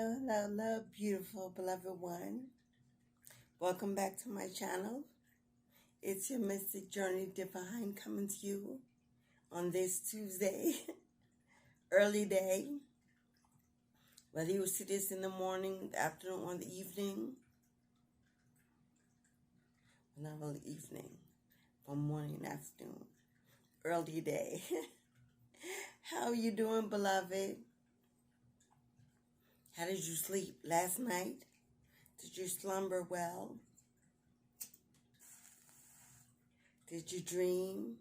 Hello, hello, hello, beautiful, beloved one. Welcome back to my channel. It's your Mystic Journey Divine coming to you on this Tuesday, early day. Whether you see this in the morning, the afternoon, or the evening. Not really evening, but morning and afternoon. Early day. How are you doing, beloved? How did you sleep last night? Did you slumber well? Did you dream?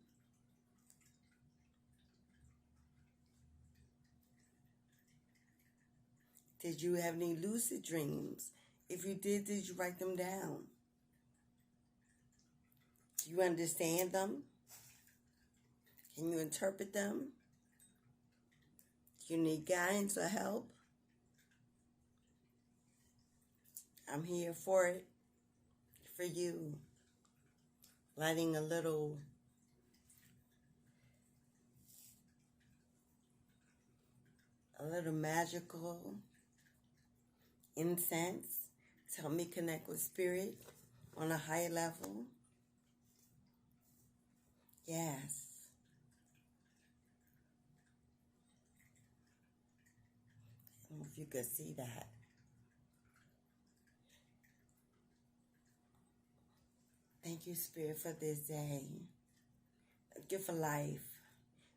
Did you have any lucid dreams? If you did you write them down? Do you understand them? Can you interpret them? Do you need guidance or help? I'm here for it, for you. Lighting a little magical incense to help me connect with spirit on a higher level. Yes. I don't know if you could see that. Thank you, Spirit, for this day. Thank you for life.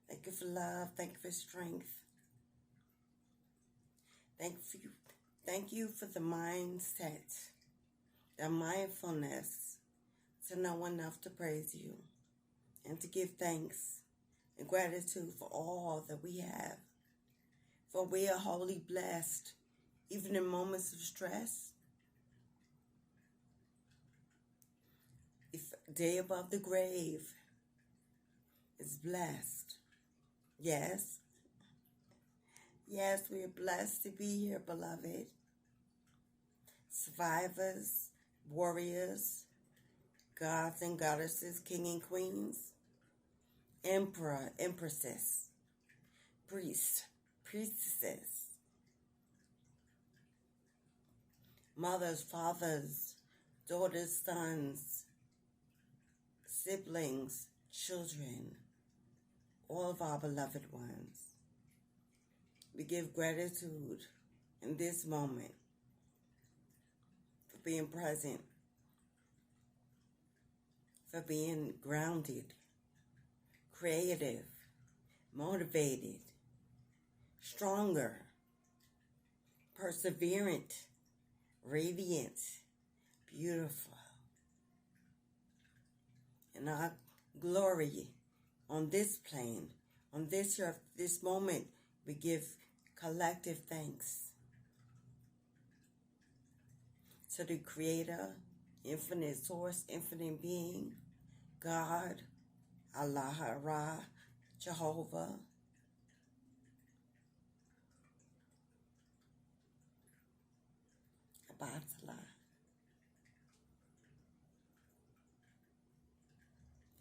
Thank you for love. Thank you for strength. Thank you for the mindset, the mindfulness to know enough to praise you and to give thanks and gratitude for all that we have. For we are wholly blessed, even in moments of stress. If day above the grave is blessed. Yes. Yes, we are blessed to be here, beloved. Survivors, warriors, gods and goddesses, king and queens, emperor, empresses, priest, priestesses, mothers, fathers, daughters, sons, siblings, children, all of our beloved ones. We give gratitude in this moment for being present, for being grounded, creative, motivated, stronger, perseverant, radiant, beautiful. And our glory on this plane, on this earth, this moment, we give collective thanks to the Creator, infinite source, infinite being, God, Allah, Ra, Jehovah, Abatala,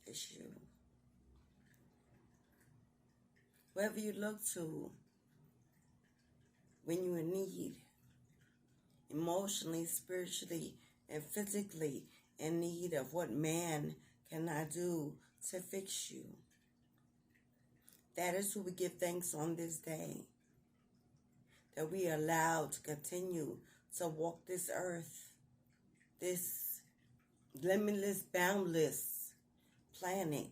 Issue. Wherever you look to when you're in need, emotionally, spiritually, and physically in need of what man cannot do to fix you. That is who we give thanks on this day. That we are allowed to continue to walk this earth, this limitless, boundless planet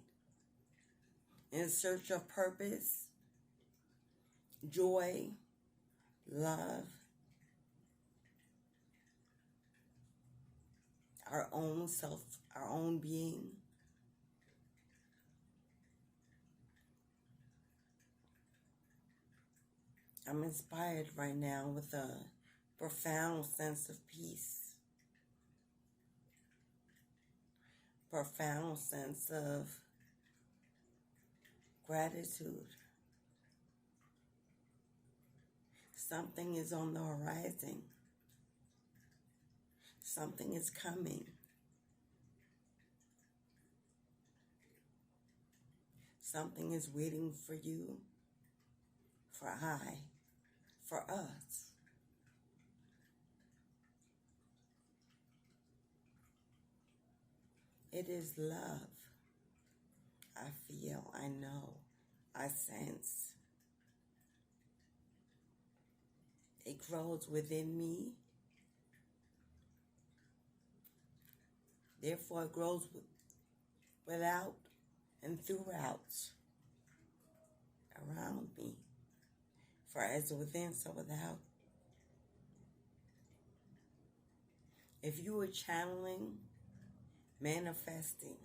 in search of purpose, joy, love, our own self, our own being. I'm inspired right now with a profound sense of peace, profound sense of gratitude. Something is on the horizon. Something is coming. Something is waiting for you, for us. It is love. I feel, I know, I sense. It grows within me. Therefore, it grows without and throughout, around me. For as within, so without. If you are channeling, manifesting,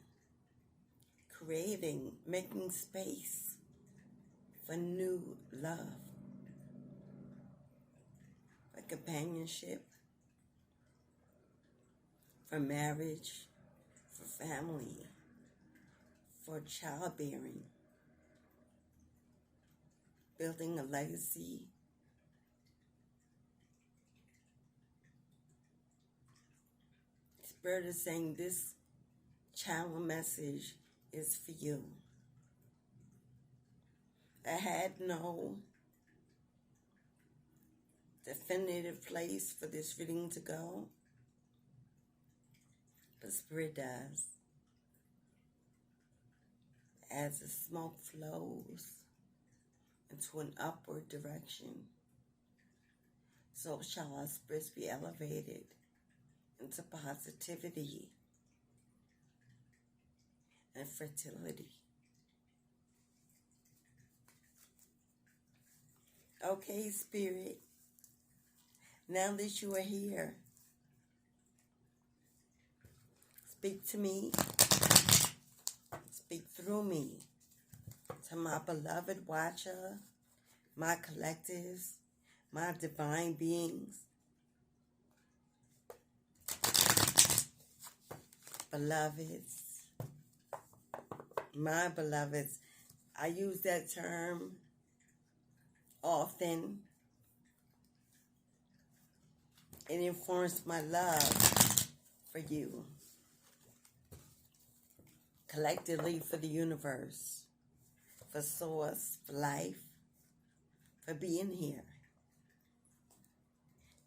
creating, making space for new love, for companionship, for marriage, for family, for childbearing, building a legacy, Spirit is saying this channel message is for you. I had no definitive place for this reading to go, but Spirit does. As the smoke flows into an upward direction, so shall our spirits be elevated into positivity and fertility. Okay, Spirit, now that you are here, speak to me, speak through me, to my beloved watcher, my collectives, my divine beings, beloveds, my beloveds. I use that term often. It informs my love for you, collectively for the universe, for source, for life, for being here,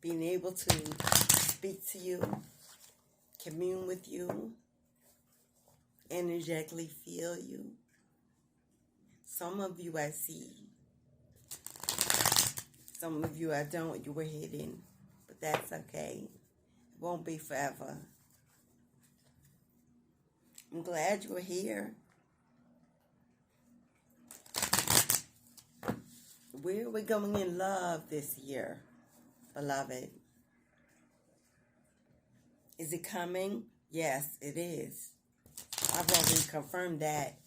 being able to speak to you, commune with you, energetically feel you. Some of you I see, some of you I don't. You were hidden, but that's okay. It won't be forever. I'm glad you're here. Where are we going in love this year, beloved? Is it coming? Yes, it is. I've already confirmed that.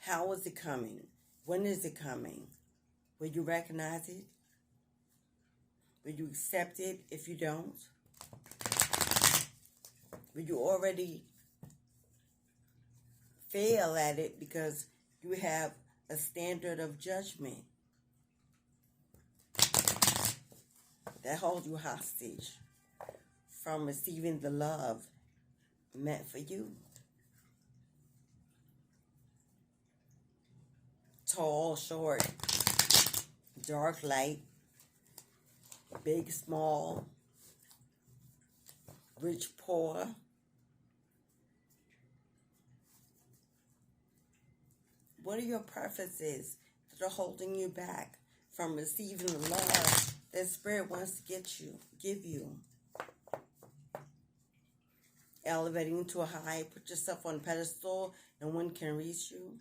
How is it coming? When is it coming? Will you recognize it? Will you accept it if you don't? Will you already fail at it because you have a standard of judgment that holds you hostage from receiving the love meant for you? Tall, short, dark, light, big, small, rich, poor. What are your preferences that are holding you back from receiving the love that Spirit wants to give you? Elevating to a high, put yourself on a pedestal, no one can reach you.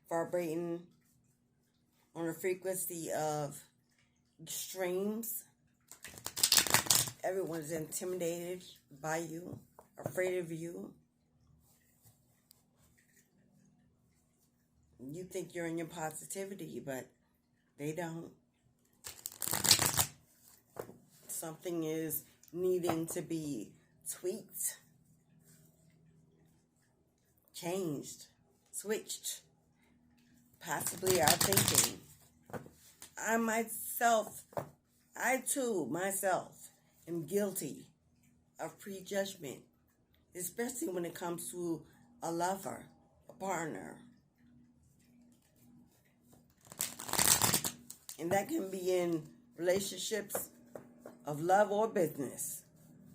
Vibrating on a frequency of extremes. Everyone's intimidated by you, afraid of you. You think you're in your positivity, but they don't. Something is needing to be tweaked, changed, switched. Possibly our thinking. I too, myself, am guilty of prejudgment, especially when it comes to a lover, a partner. And that can be in relationships of love or business.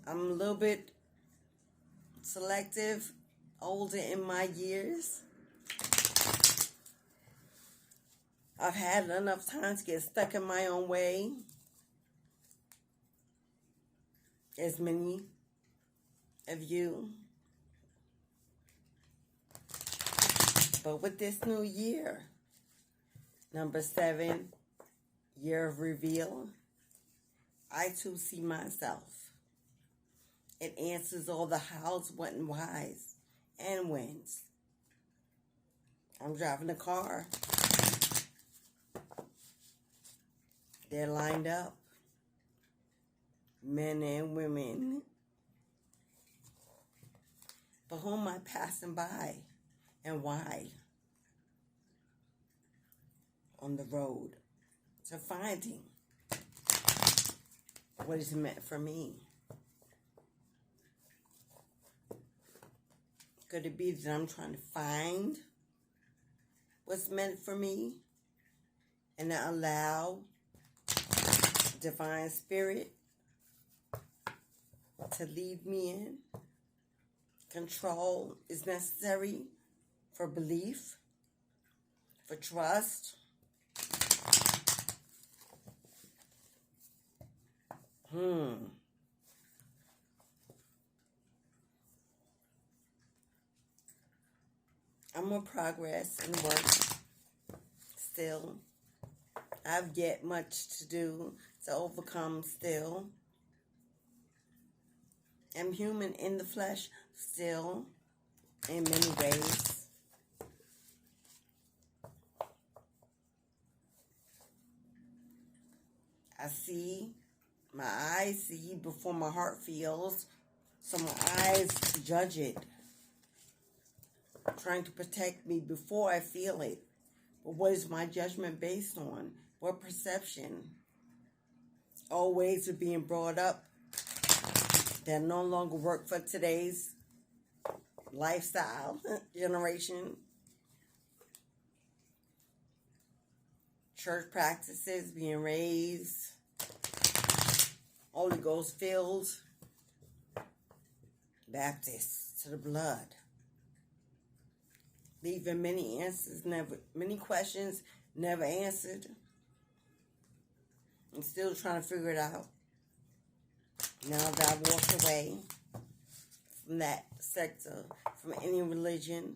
I'm a little bit selective, older in my years. I've had enough time to get stuck in my own way, as many of you. But with this new year, number 7, year of reveal, I too see myself. It answers all the hows, what, and whys, and whens. I'm driving a car. They're lined up. Men and women. But whom am I passing by and why? On the road to finding what is meant for me. Could it be that I'm trying to find what's meant for me and not allow divine spirit to lead me in? Control is necessary for belief, for trust. I'm in progress and work still. I've yet much to do to overcome still. I'm human in the flesh still, in many ways. I see, my eyes see before my heart feels, so my eyes judge it, trying to protect me before I feel it. But what is my judgment based on? What perception? All ways of being brought up that no longer work for today's lifestyle generation. Church practices being raised, Holy Ghost filled, Baptist to the blood, leaving many questions never answered. I'm still trying to figure it out. Now that I've walked away from that sector, from any religion,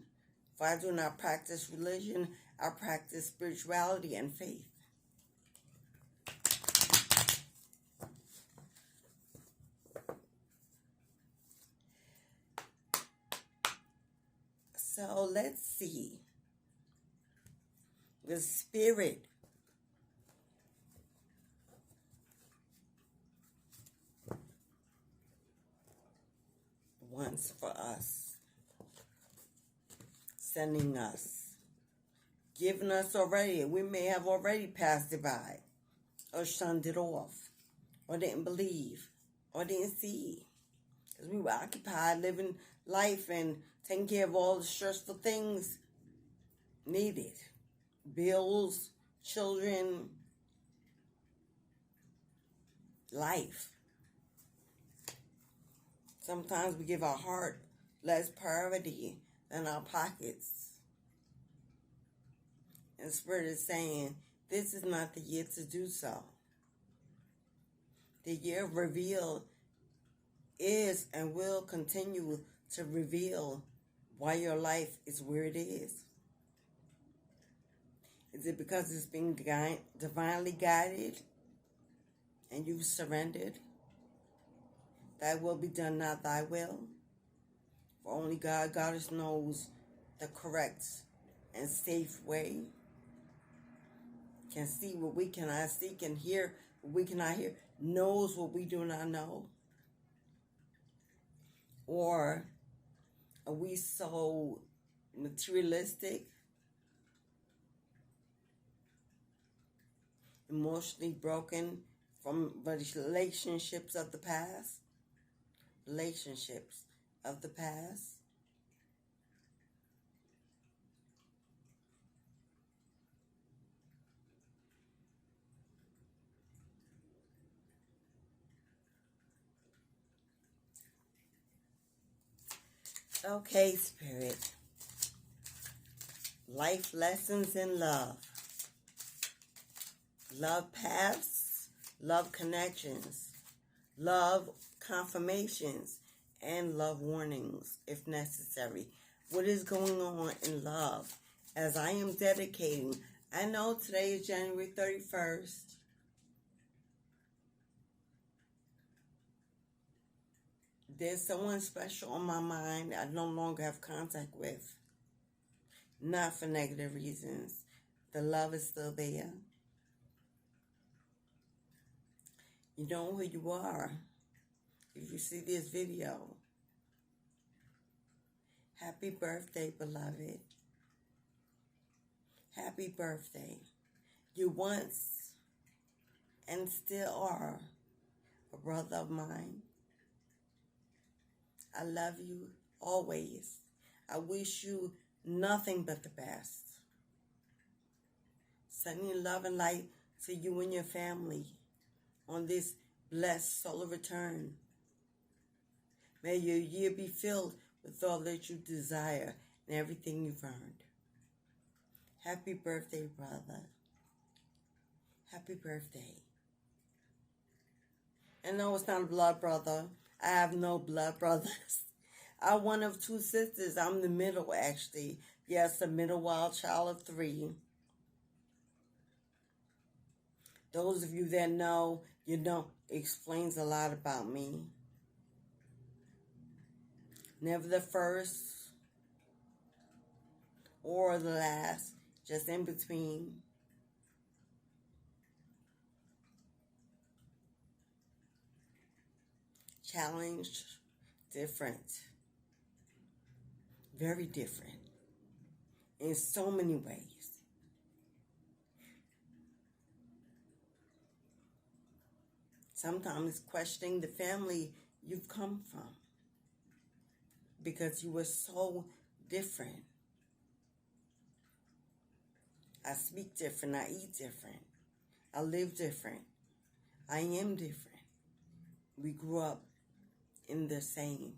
if I do not practice religion, I practice spirituality and faith. So let's see. The spirit wants for us, sending us, giving us already. We may have already passed it by, or shunned it off, or didn't believe, or didn't see. Because we were occupied living life and taking care of all the stressful things needed. Bills, children, life. Sometimes we give our heart less priority than our pockets. And the Spirit is saying, this is not the year to do so. The year of reveal is and will continue to reveal why your life is where it is. Is it because it's being divinely guided and you've surrendered? Thy will be done, not thy will. For only God, Goddess knows the correct and safe way. Can see what we cannot see, can hear what we cannot hear, knows what we do not know. Or are we so materialistic, emotionally broken from relationships of the past? Relationships of the past. Okay, Spirit. Life lessons in love. Love paths, love connections, love confirmations, and love warnings if necessary. What is going on in love? As I am dedicating, I know today is January 31st. There's someone special on my mind I no longer have contact with. Not for negative reasons. The love is still there. You know who you are. If you see this video, happy birthday, beloved. Happy birthday. You once and still are a brother of mine. I love you always. I wish you nothing but the best. Sending love and light to you and your family on this blessed solar return. May your year be filled with all that you desire and everything you've earned. Happy birthday, brother. Happy birthday. And no, it's not a blood brother. I have no blood brothers. I'm one of two sisters. I'm the middle, actually. Yes, the middle wild child of 3. Those of you that know, you know, explains a lot about me. Never the first or the last, just in between. Challenged, different. Very different. In so many ways. Sometimes questioning the family you've come from. Because you were so different. I speak different. I eat different. I live different. I am different. We grew up in the same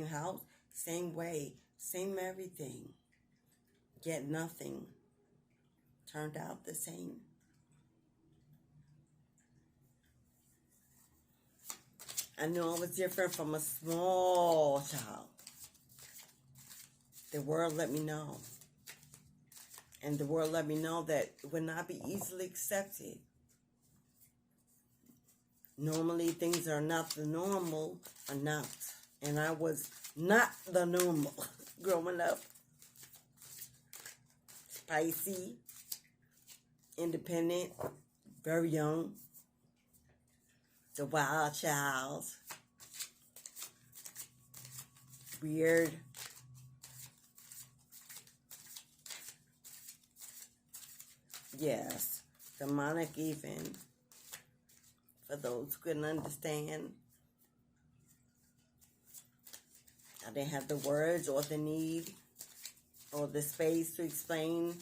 house, same way, same everything. Yet nothing turned out the same. I knew I was different from a small child. The world let me know. And the world let me know that it would not be easily accepted. Normally, things are not the normal or not. And I was not the normal growing up. Spicy, independent, very young. The wild child. Weird. Yes, demonic even. For those who couldn't understand. I didn't have the words or the need or the space to explain.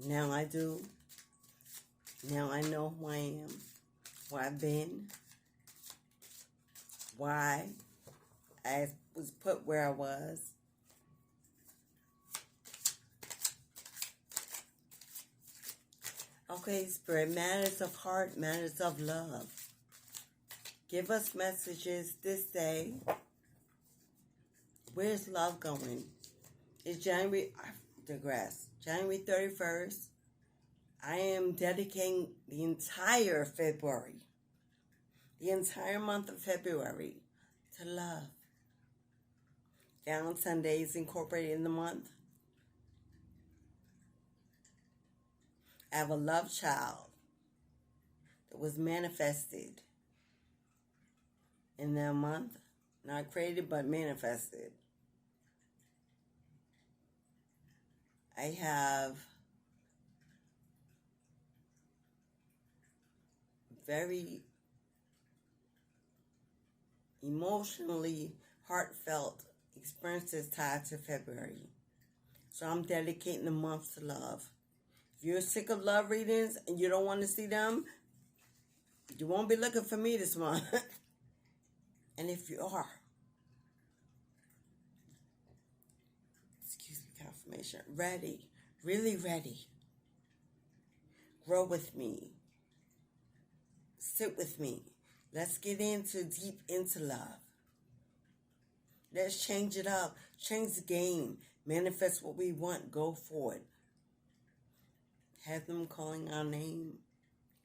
Now I do. Now I know who I am, who I've been, why I was put where I was. Okay, Spirit, matters of heart, matters of love. Give us messages this day. Where's love going? It's January 31st. I am dedicating the entire February, the entire month of February, to love. Down Sundays incorporated in the month. I have a love child that was manifested in that month. Not created, but manifested. I have very emotionally heartfelt experiences tied to February. So I'm dedicating the month to love. If you're sick of love readings and you don't want to see them, you won't be looking for me this month. And if you are, transformation. Ready. Really ready. Grow with me. Sit with me. Let's get deep into love. Let's change it up. Change the game. Manifest what we want. Go for it. Have them calling our name,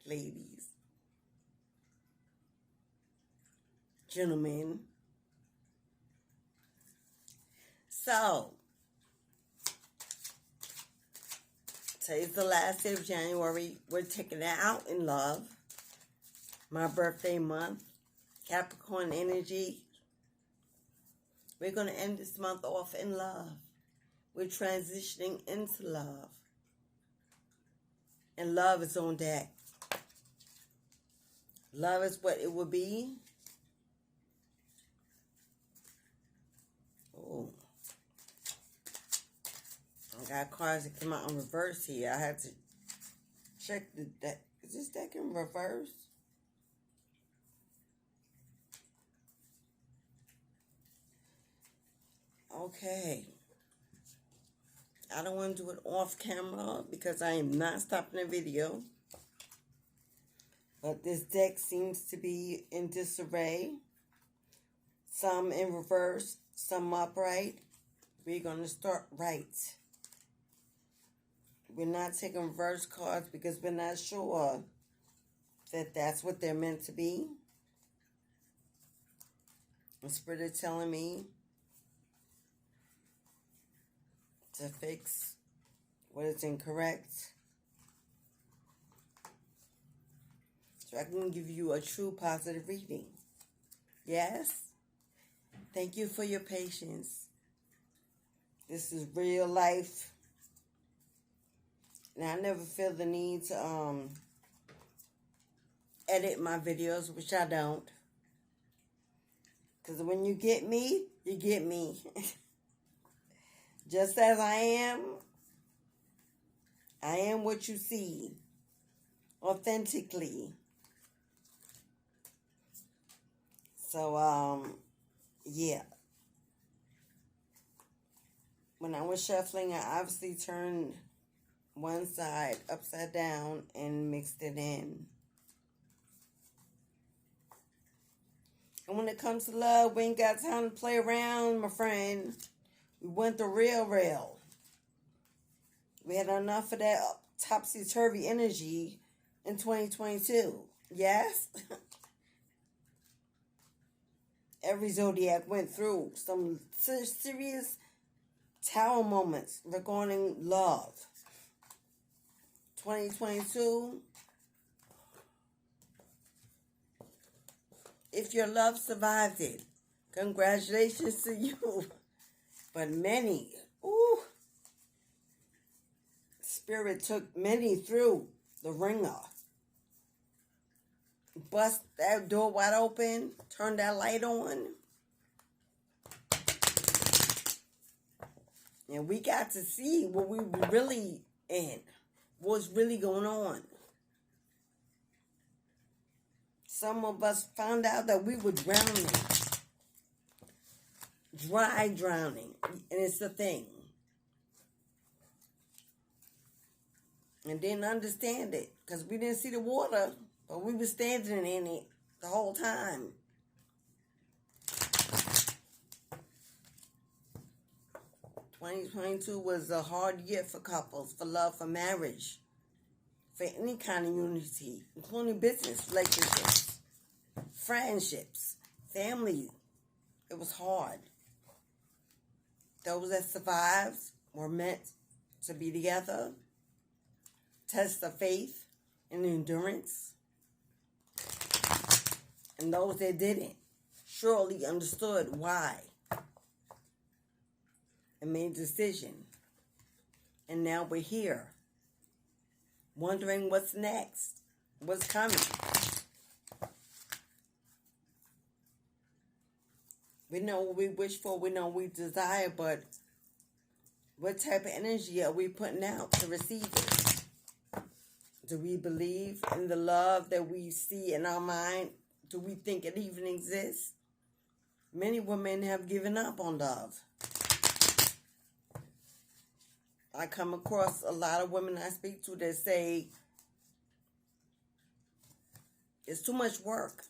ladies. Gentlemen. So, today's the last day of January. We're taking it out in love. My birthday month. Capricorn energy. We're going to end this month off in love. We're transitioning into love. And love is on deck. Love is what it will be. Oh. I got cards that came out in reverse here. I had to check the deck. Is this deck in reverse? Okay. I don't want to do it off camera because I am not stopping the video. But this deck seems to be in disarray. Some in reverse, some upright. We're going to start right. We're not taking reverse cards because we're not sure that that's what they're meant to be. The Spirit is telling me to fix what is incorrect, so I can give you a true positive reading. Yes? Thank you for your patience. This is real life. And I never feel the need to edit my videos, which I don't. Because when you get me, you get me. Just as I am what you see, authentically. So, yeah. When I was shuffling, I obviously turned one side upside down and mixed it in. And when it comes to love, we ain't got time to play around, my friend. We went the real. We had enough of that topsy-turvy energy in 2022. Yes? Every zodiac went through some serious tower moments regarding love. 2022, if your love survived it, congratulations to you. But many, Spirit took many through the ringer. Bust that door wide open, turn that light on. And we got to see what we were really in, what's really going on. Some of us found out that we were drowning. Dry drowning. And it's a thing. And didn't understand it. Because we didn't see the water. But we were standing in it the whole time. (2022) was a hard year for couples, for love, for marriage, for any kind of unity, including business relationships, friendships, family. It was hard. Those that survived were meant to be together, test of faith and endurance. And those that didn't surely understood why and made a decision. And now we're here, wondering what's next, what's coming. We know what we wish for, we know what we desire, but what type of energy are we putting out to receive it? Do we believe in the love that we see in our mind? Do we think it even exists? Many women have given up on love. I come across a lot of women I speak to that say it's too much work.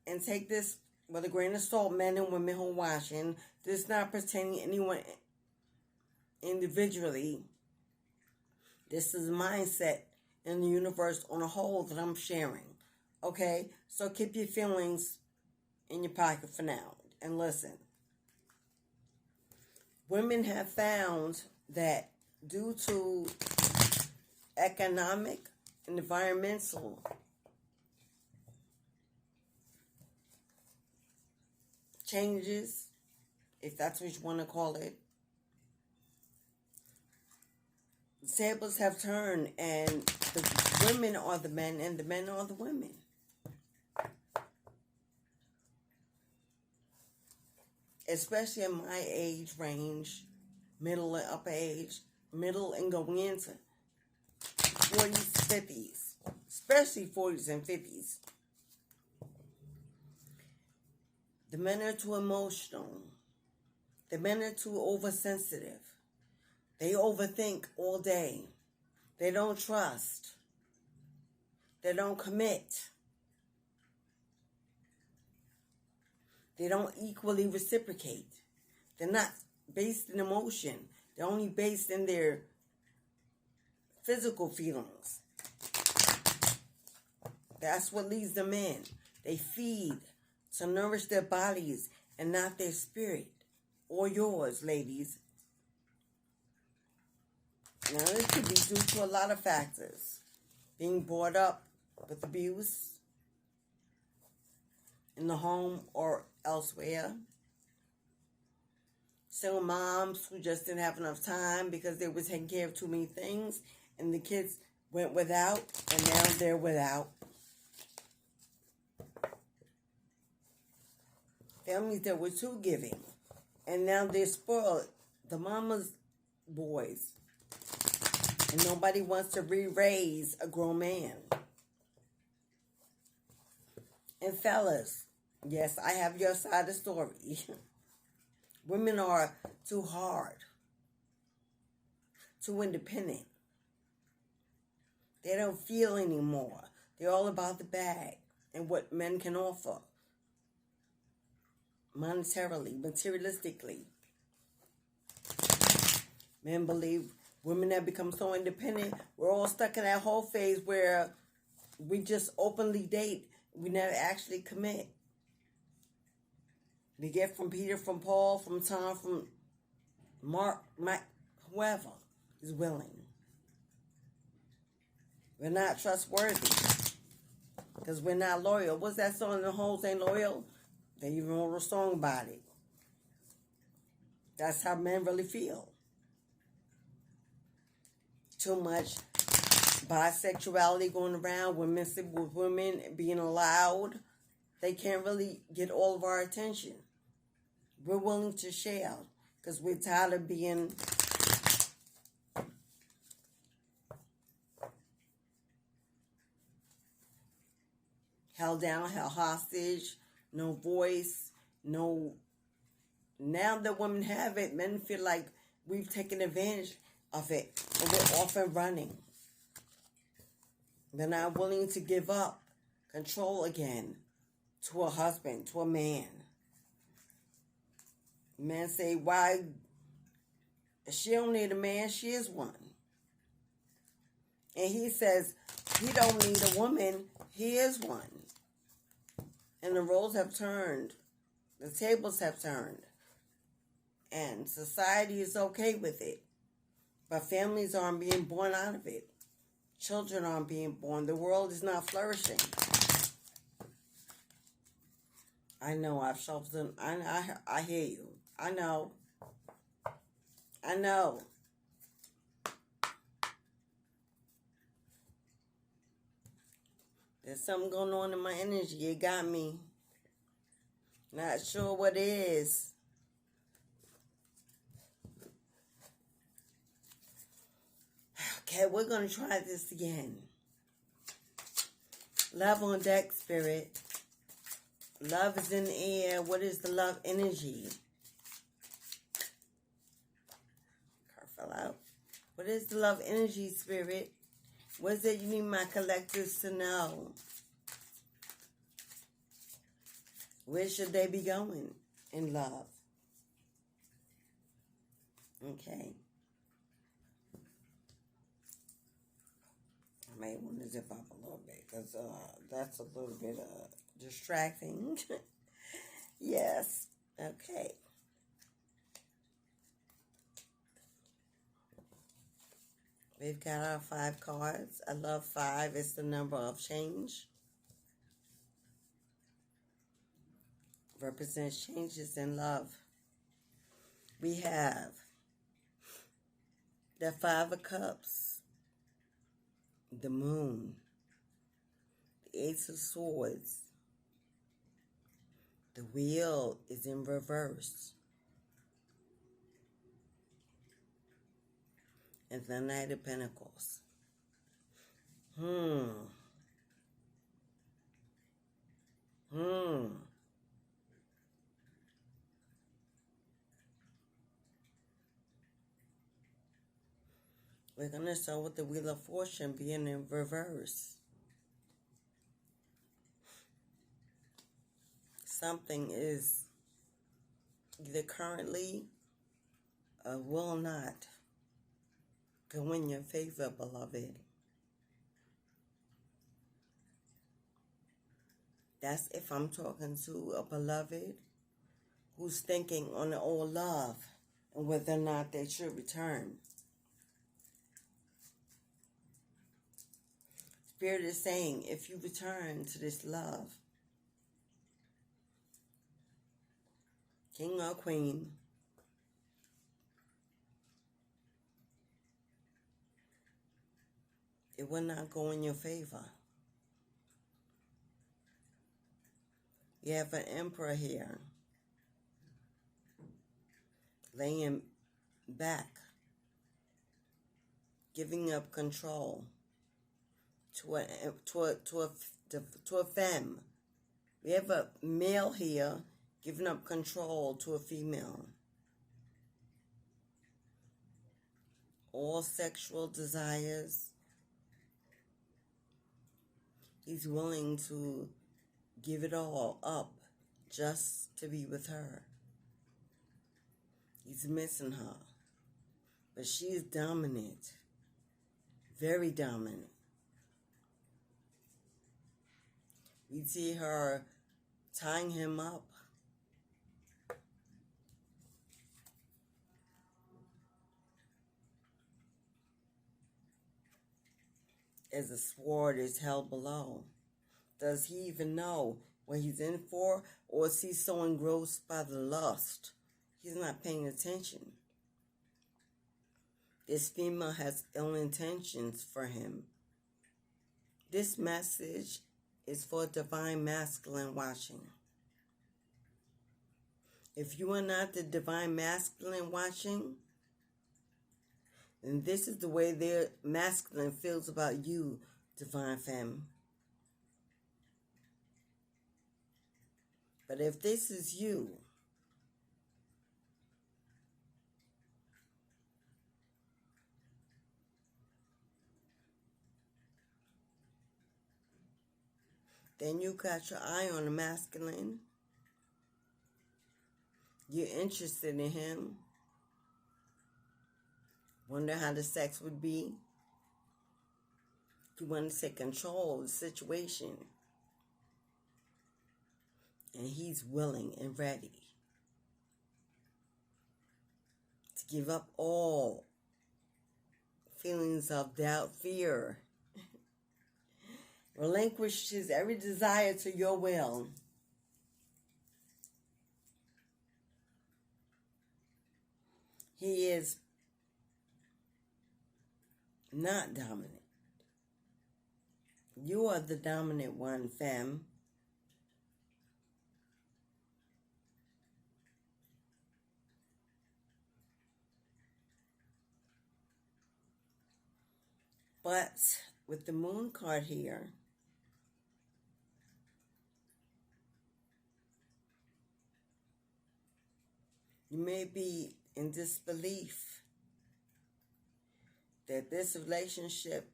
And take this with a grain of salt, men and women who are watching. This is not pertaining to anyone individually. This is a mindset in the universe on a whole that I'm sharing. Okay? So keep your feelings in your pocket for now. And listen. Women have found that due to economic and environmental changes, if that's what you want to call it, the tables have turned and the women are the men and the men are the women. Especially in my age range, middle and upper age, middle and going into 40s, 50s, especially 40s and 50s. The men are too emotional. The men are too oversensitive. They overthink all day. They don't trust. They don't commit. They don't equally reciprocate. They're not based in emotion. They're only based in their physical feelings. That's what leads them in. They feed to nourish their bodies and not their spirit. Or yours, ladies. Now, this could be due to a lot of factors. Being brought up with abuse in the home or elsewhere. Single moms who just didn't have enough time because they were taking care of too many things and the kids went without and now they're without. Families that were too giving and now they're spoiled. The mama's boys. And nobody wants to re-raise a grown man. And fellas, yes, I have your side of the story. Women are too hard, too independent. They don't feel anymore. They're all about the bag and what men can offer. Monetarily, materialistically. Men believe women have become so independent. We're all stuck in that whole phase where we just openly date. We never actually commit. We get from Peter, from Paul, from Tom, from Mark, Mike, whoever is willing. We're not trustworthy because we're not loyal. What's that song? The hoes ain't loyal. They even wrote a song about it. That's how men really feel. Too much bisexuality going around, women with women being allowed. They can't really get all of our attention. We're willing to share because we're tired of being held down, held hostage, no voice, no. Now that women have it, men feel like we've taken advantage of it and we're off and running. They're not willing to give up control again to a husband, to a man. Men say, why? She don't need a man, she is one. And he says, he don't need a woman, he is one. And the roles have turned. The tables have turned. And society is okay with it. But families aren't being born out of it. Children aren't being born. The world is not flourishing. I know I've shelved. I hear you. I know. I know. There's something going on in my energy. It got me. Not sure what it is. Okay, we're going to try this again. Love on deck, spirit. Love is in the air. What is the love energy? fell out. What is the love energy, Spirit? What is it you need my collectors to know? Where should they be going in love? Okay. I may want to zip up a little bit because that's a little bit distracting. Yes. Okay. We've got our 5 cards. I love 5. It's the number of change. Represents changes in love. We have the 5 of Cups, the Moon, the Ace of Swords. The Wheel is in reverse. And the Knight of Pentacles. We're going to start with the Wheel of Fortune being in reverse. Something is either currently or will not go in your favor, beloved. That's if I'm talking to a beloved who's thinking on the old love and whether or not they should return. Spirit is saying, if you return to this love, King or Queen, it will not go in your favor. You have an Emperor here, laying back, giving up control to a femme. We have a male here giving up control to a female. All sexual desires. He's willing to give it all up just to be with her. He's missing her. But she is dominant. Very dominant. We see her tying him up. As the sword is held below. Does he even know what he's in for? Or is he so engrossed by the lust? He's not paying attention. This female has ill intentions for him. This message is for divine masculine watching. If you are not the divine masculine watching, then this is the way their masculine feels about you, divine femme. But if this is you, then you got your eye on the masculine. You're interested in him. Wonder how the sex would be. You want to take control of the situation. And he's willing and ready to give up all feelings of doubt, fear. Relinquishes every desire to your will. He is not dominant. You are the dominant one, femme. But with the Moon card here, you may be in disbelief that this relationship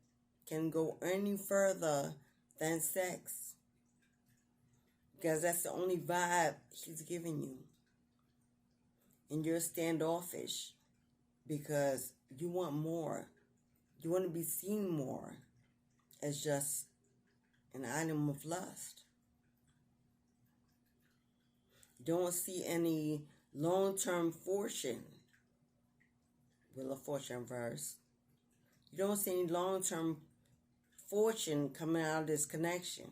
can go any further than sex. Because that's the only vibe he's giving you. And you're standoffish because you want more. You want to be seen more as just an item of lust. You don't see any long-term fortune. Wheel of Fortune verse. You don't see any long-term fortune coming out of this connection.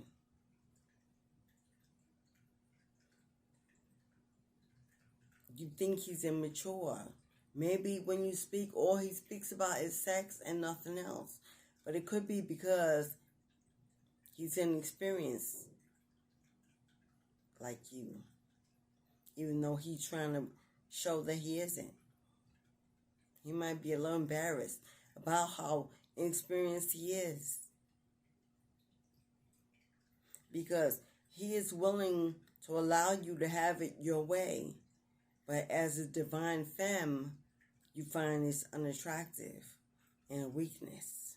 You think he's immature. Maybe when you speak, all he speaks about is sex and nothing else. But it could be because he's inexperienced like you. Even though he's trying to show that he isn't. He might be a little embarrassed about how inexperienced he is. Because he is willing to allow you to have it your way. But as a divine femme, you find this unattractive and a weakness.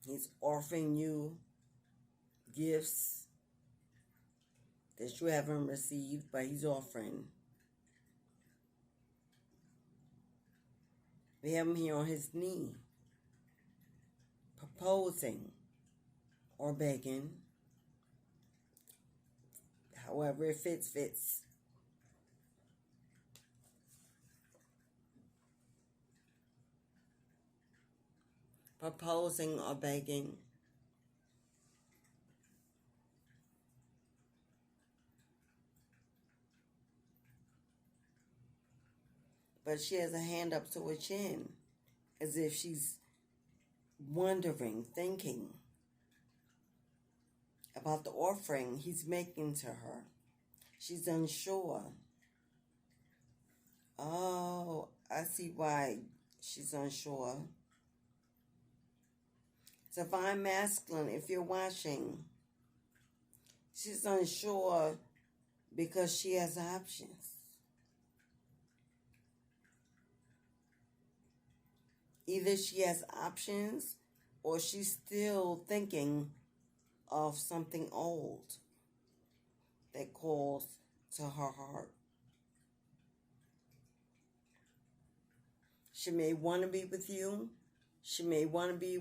He's offering you gifts that you haven't received, but he's offering. We have him here on his knee, proposing or begging. However it fits. Proposing or begging. But she has a hand up to her chin, as if she's wondering, thinking about the offering he's making to her. She's unsure. Oh, I see why she's unsure. Divine Masculine, if you're watching, she's unsure because she has options. Either she has options or she's still thinking of something old that calls to her heart. She may want to be with you. She may want to be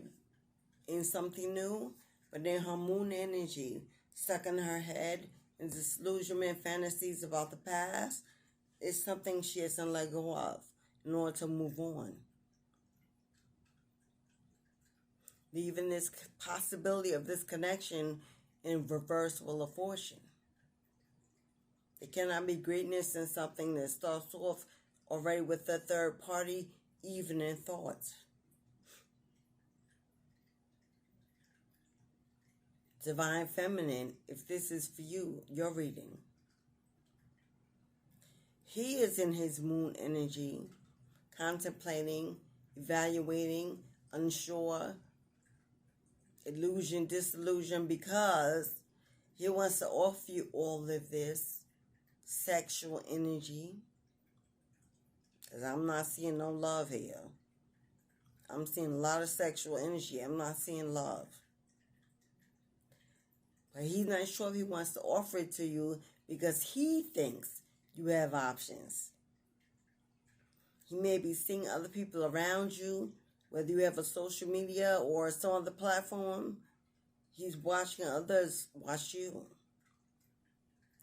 in something new, but then her moon energy stuck in her head and disillusionment fantasies about the past is something she hasn't let go of in order to move on. Leaving this possibility of this connection in reverse Wheel of Fortune. There cannot be greatness in something that starts off already with a third party, even in thoughts. Divine Feminine, if this is for you, your reading. He is in his moon energy, contemplating, evaluating, unsure, illusion, disillusion, because he wants to offer you all of this sexual energy. Because I'm not seeing no love here. I'm seeing a lot of sexual energy. I'm not seeing love. But he's not sure if he wants to offer it to you because he thinks you have options. He may be seeing other people around you, whether you have a social media or some other platform. He's watching others watch you.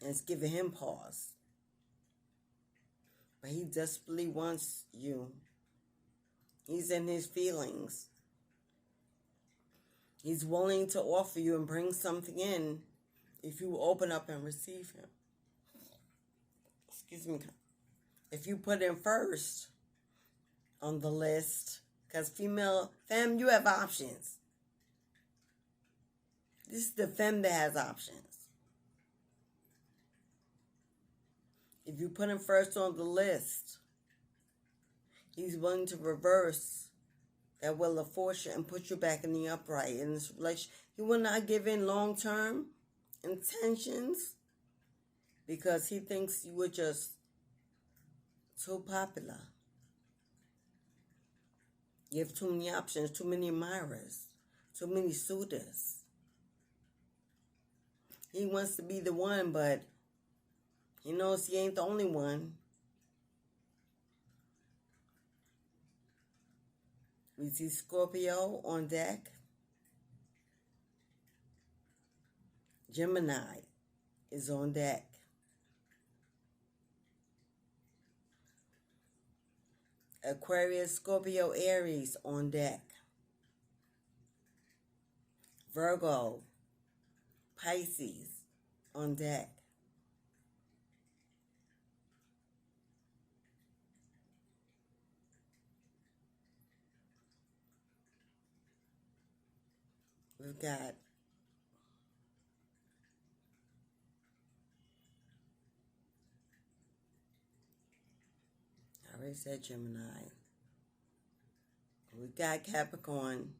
And it's giving him pause. But he desperately wants you. He's in his feelings. He's willing to offer you and bring something in if you open up and receive him. Excuse me. If you put him first on the list, because femme, you have options. This is the femme that has options. If you put him first on the list, he's willing to reverse that Wheel of Fortune and put you back in the upright in this relationship. He will not give in long-term intentions because he thinks you would just too popular. You have too many options, too many admirers, too many suitors. He wants to be the one, but he knows he ain't the only one. We see Scorpio on deck. Gemini is on deck. Aquarius, Scorpio, Aries on deck. Virgo, Pisces on deck. We've got I already said Gemini. We got Capricorn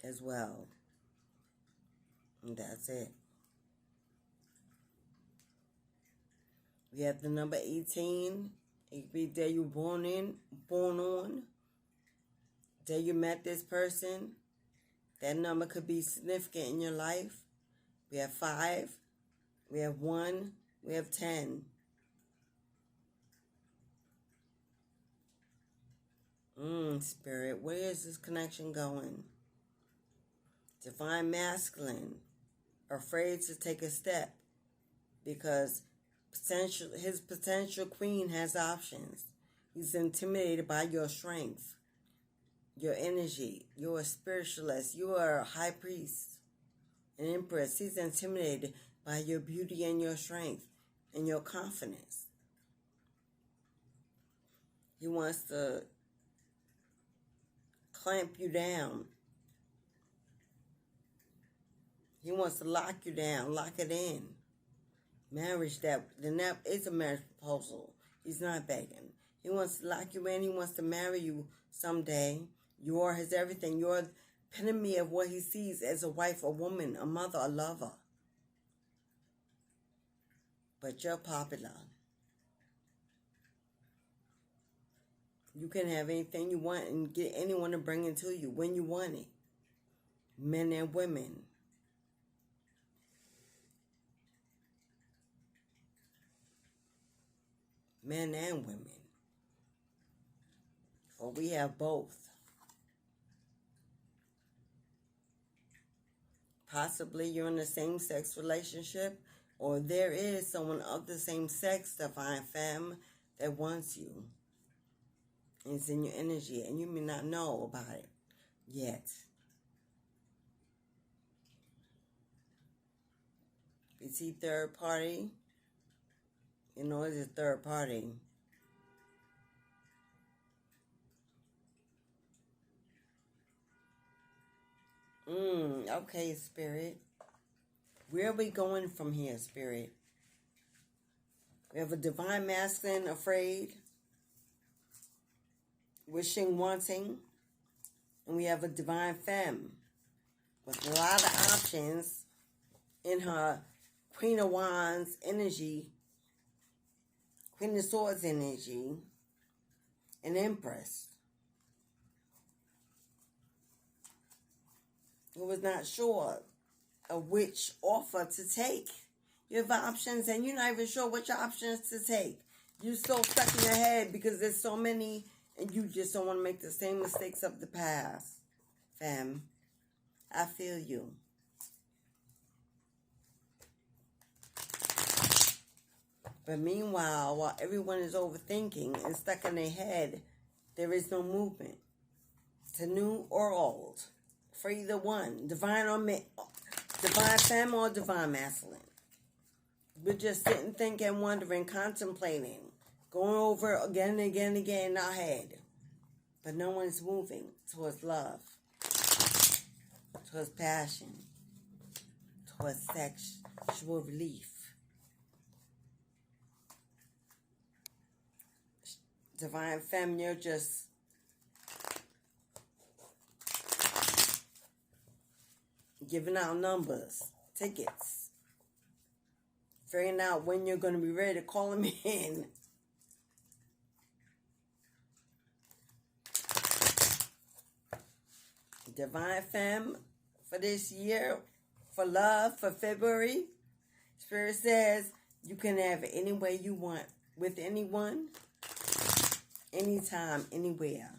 as well. And that's it. We have the number 18. It could be the day you were born on. The day you met this person. That number could be significant in your life. We have 5. We have 1. We have 10. Spirit, where is this connection going? Divine masculine, afraid to take a step because his potential queen has options. He's intimidated by your strength, your energy. You're a spiritualist. You are a high priest, an empress. He's intimidated by your beauty and your strength and your confidence. He wants to clamp you down. He wants to lock you down, lock it in. Marriage, that is a marriage proposal. He's not begging. He wants to lock you in. He wants to marry you someday. You are his everything. You're the epitome of what he sees as a wife, a woman, a mother, a lover. But you're popular. You can have anything you want and get anyone to bring it to you when you want it. Men and women. Men and women. Or we have both. Possibly you're in a same-sex relationship, or there is someone of the same sex, divine femme, that wants you. And it's in your energy, and you may not know about it yet. You see third party, you know it's a third party. Okay, Spirit. Where are we going from here, Spirit? We have a divine masculine, afraid, wishing, wanting. And we have a divine femme with a lot of options in her Queen of Wands energy, Queen of Swords energy, and Empress, who was not sure of which offer to take. You have options and you're not even sure which options to take. You're so stuck in your head because there's so many and you just don't want to make the same mistakes of the past. Fam, I feel you. But meanwhile, while everyone is overthinking and stuck in their head, there is no movement to new or old. For either one, divine femme or divine masculine. We're just sitting, thinking, wondering, contemplating, going over again and again and again in our head. But no one's moving towards love, towards passion, towards sexual relief. Divine femme, you're just giving out numbers, tickets, figuring out when you're going to be ready to call them in. Divine Femme for this year, for love, for February. Spirit says you can have it any way you want with anyone, anytime, anywhere.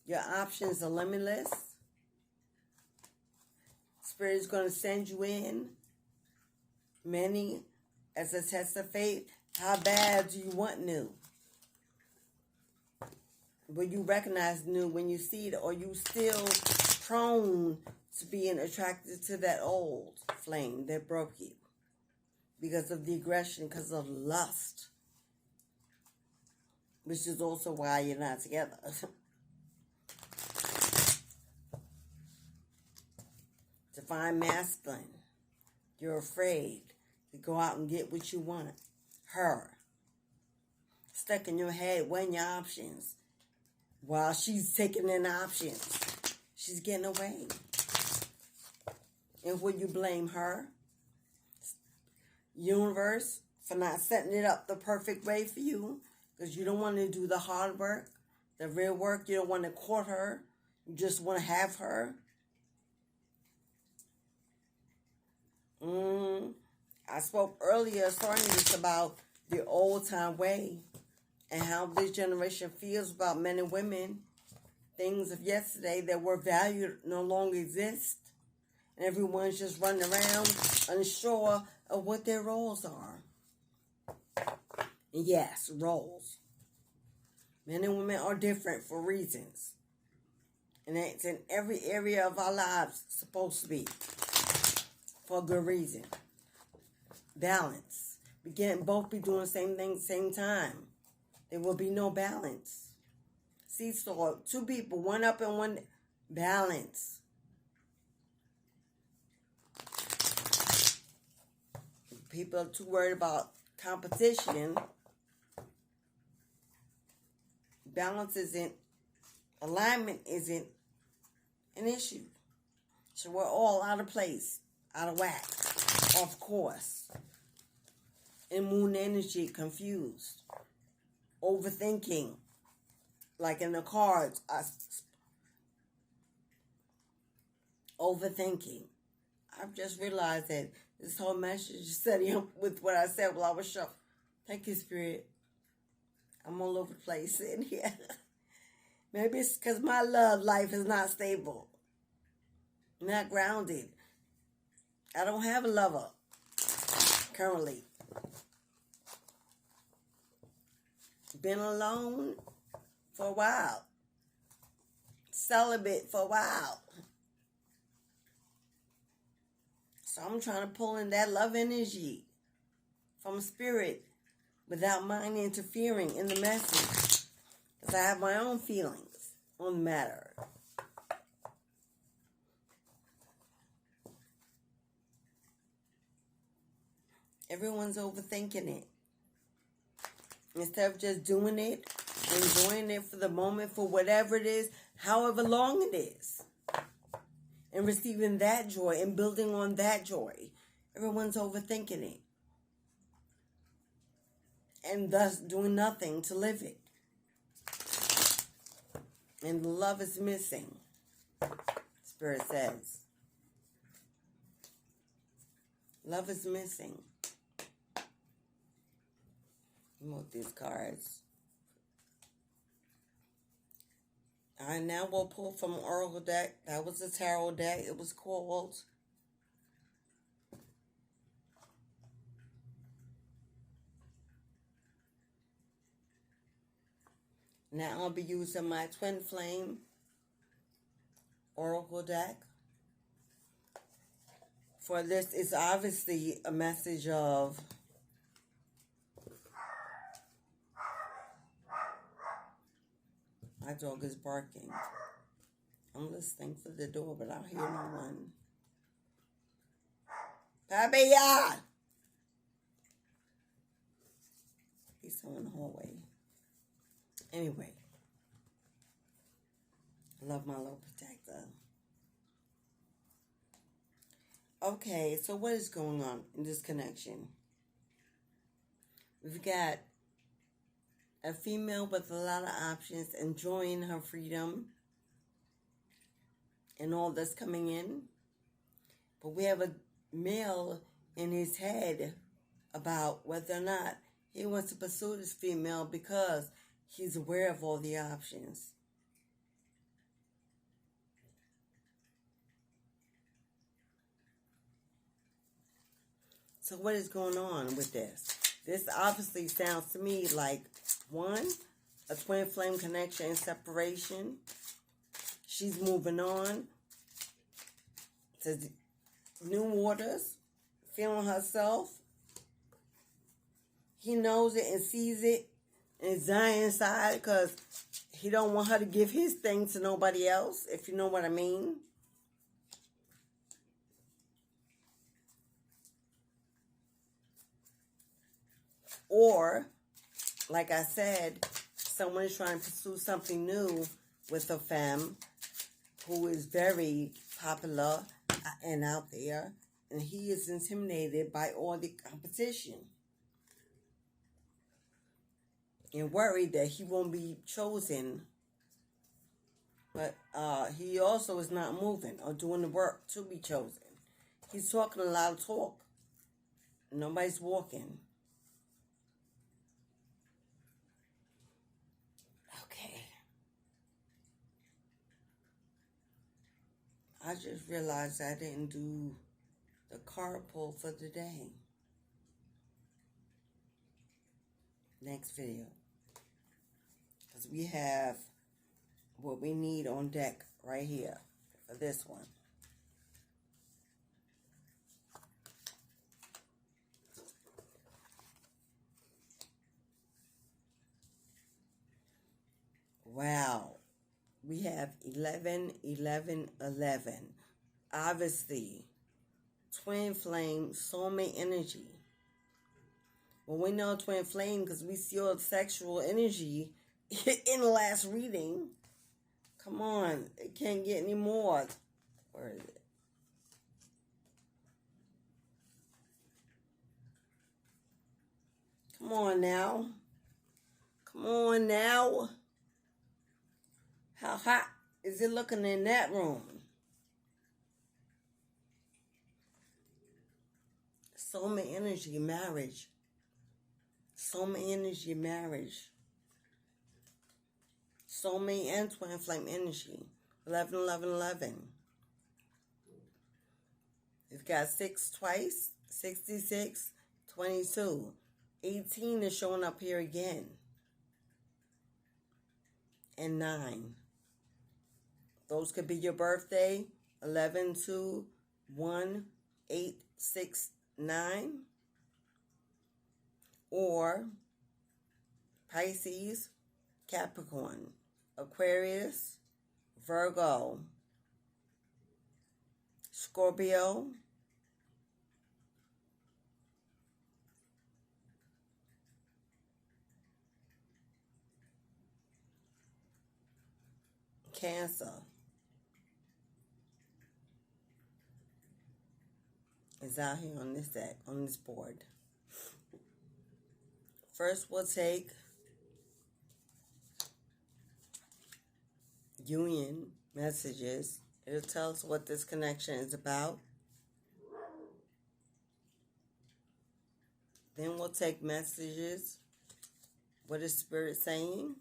Your options are limitless. Spirit is going to send you in many as a test of faith. How bad do you want new? Will you recognize new when you see it, or you still prone to being attracted to that old flame that broke you because of the aggression, because of lust, which is also why you're not together. Divine Masculine, you're afraid to go out and get what you want. Her, stuck in your head, weighing your options while she's taking in options. She's getting away. And will you blame her, universe, for not setting it up the perfect way for you? Because you don't want to do the hard work, the real work. You don't want to court her. You just want to have her. I spoke earlier, starting this, about the old time way and how this generation feels about men and women. Things of yesterday that were valued no longer exist. And everyone's just running around unsure of what their roles are. And yes, roles. Men and women are different for reasons. And it's in every area of our lives supposed to be. For a good reason. Balance. We can't both be doing the same thing at the same time. There will be no balance. Seesaw, two people, one up and one balance. People are too worried about competition. Balance isn't, alignment isn't an issue. So we're all out of place, out of whack, off course. In moon energy, confused. Overthinking. Like in the cards, overthinking. I've just realized that this whole message is setting up with what I said while I was shocked. Thank you, Spirit. I'm all over the place in here. Maybe it's because my love life is not stable. Not grounded. I don't have a lover currently. Been alone for a while. Celibate for a while. So I'm trying to pull in that love energy from Spirit without mine interfering in the message. Because I have my own feelings on the matter. Everyone's overthinking it. Instead of just doing it, enjoying it for the moment, for whatever it is, however long it is, and receiving that joy and building on that joy. Everyone's overthinking it. And thus doing nothing to live it. And love is missing, Spirit says. Love is missing. Move these cards. I now will pull from an Oracle deck. That was a tarot deck. It was called Now I'll be using my Twin Flame Oracle deck. For this, it's obviously a message of my dog is barking. I'm listening for the door, but I don't hear no one. Papaya! He's still in the hallway. Anyway, I love my little protector. Okay, so what is going on in this connection? We've got a female with a lot of options, enjoying her freedom, and all that's coming in. But we have a male in his head about whether or not he wants to pursue this female because he's aware of all the options. So what is going on with this? This obviously sounds to me like, one, a twin flame connection and separation. She's moving on to new waters, feeling herself. He knows it and sees it and is dying inside because he don't want her to give his thing to nobody else, if you know what I mean. Or, like I said, someone is trying to pursue something new with a femme who is very popular and out there, and he is intimidated by all the competition and worried that he won't be chosen. But he also is not moving or doing the work to be chosen. He's talking a lot of talk. Nobody's walking. Okay. I just realized I didn't do the card pull for the day. Next video. Because we have what we need on deck right here for this one. Wow. We have 11, 11, 11. Obviously, twin flame, soulmate energy. Well, we know twin flame because we see all the sexual energy in the last reading. Come on. It can't get any more. Where is it? Come on now. Come on now. How hot is it looking in that room? Soulmate energy, marriage. Soulmate energy, marriage. Soulmate and twin flame energy. 11, 11, 11. It's got 6 twice. 66, 22. 18 is showing up here again. And 9. Those could be your birthday. 11, 2, 1, 8, 6, 9. Or Pisces, Capricorn, Aquarius, Virgo, Scorpio, Cancer is out here on this deck, on this board. First, we'll take union messages. It'll tell us what this connection is about. Then we'll take messages. What is Spirit saying?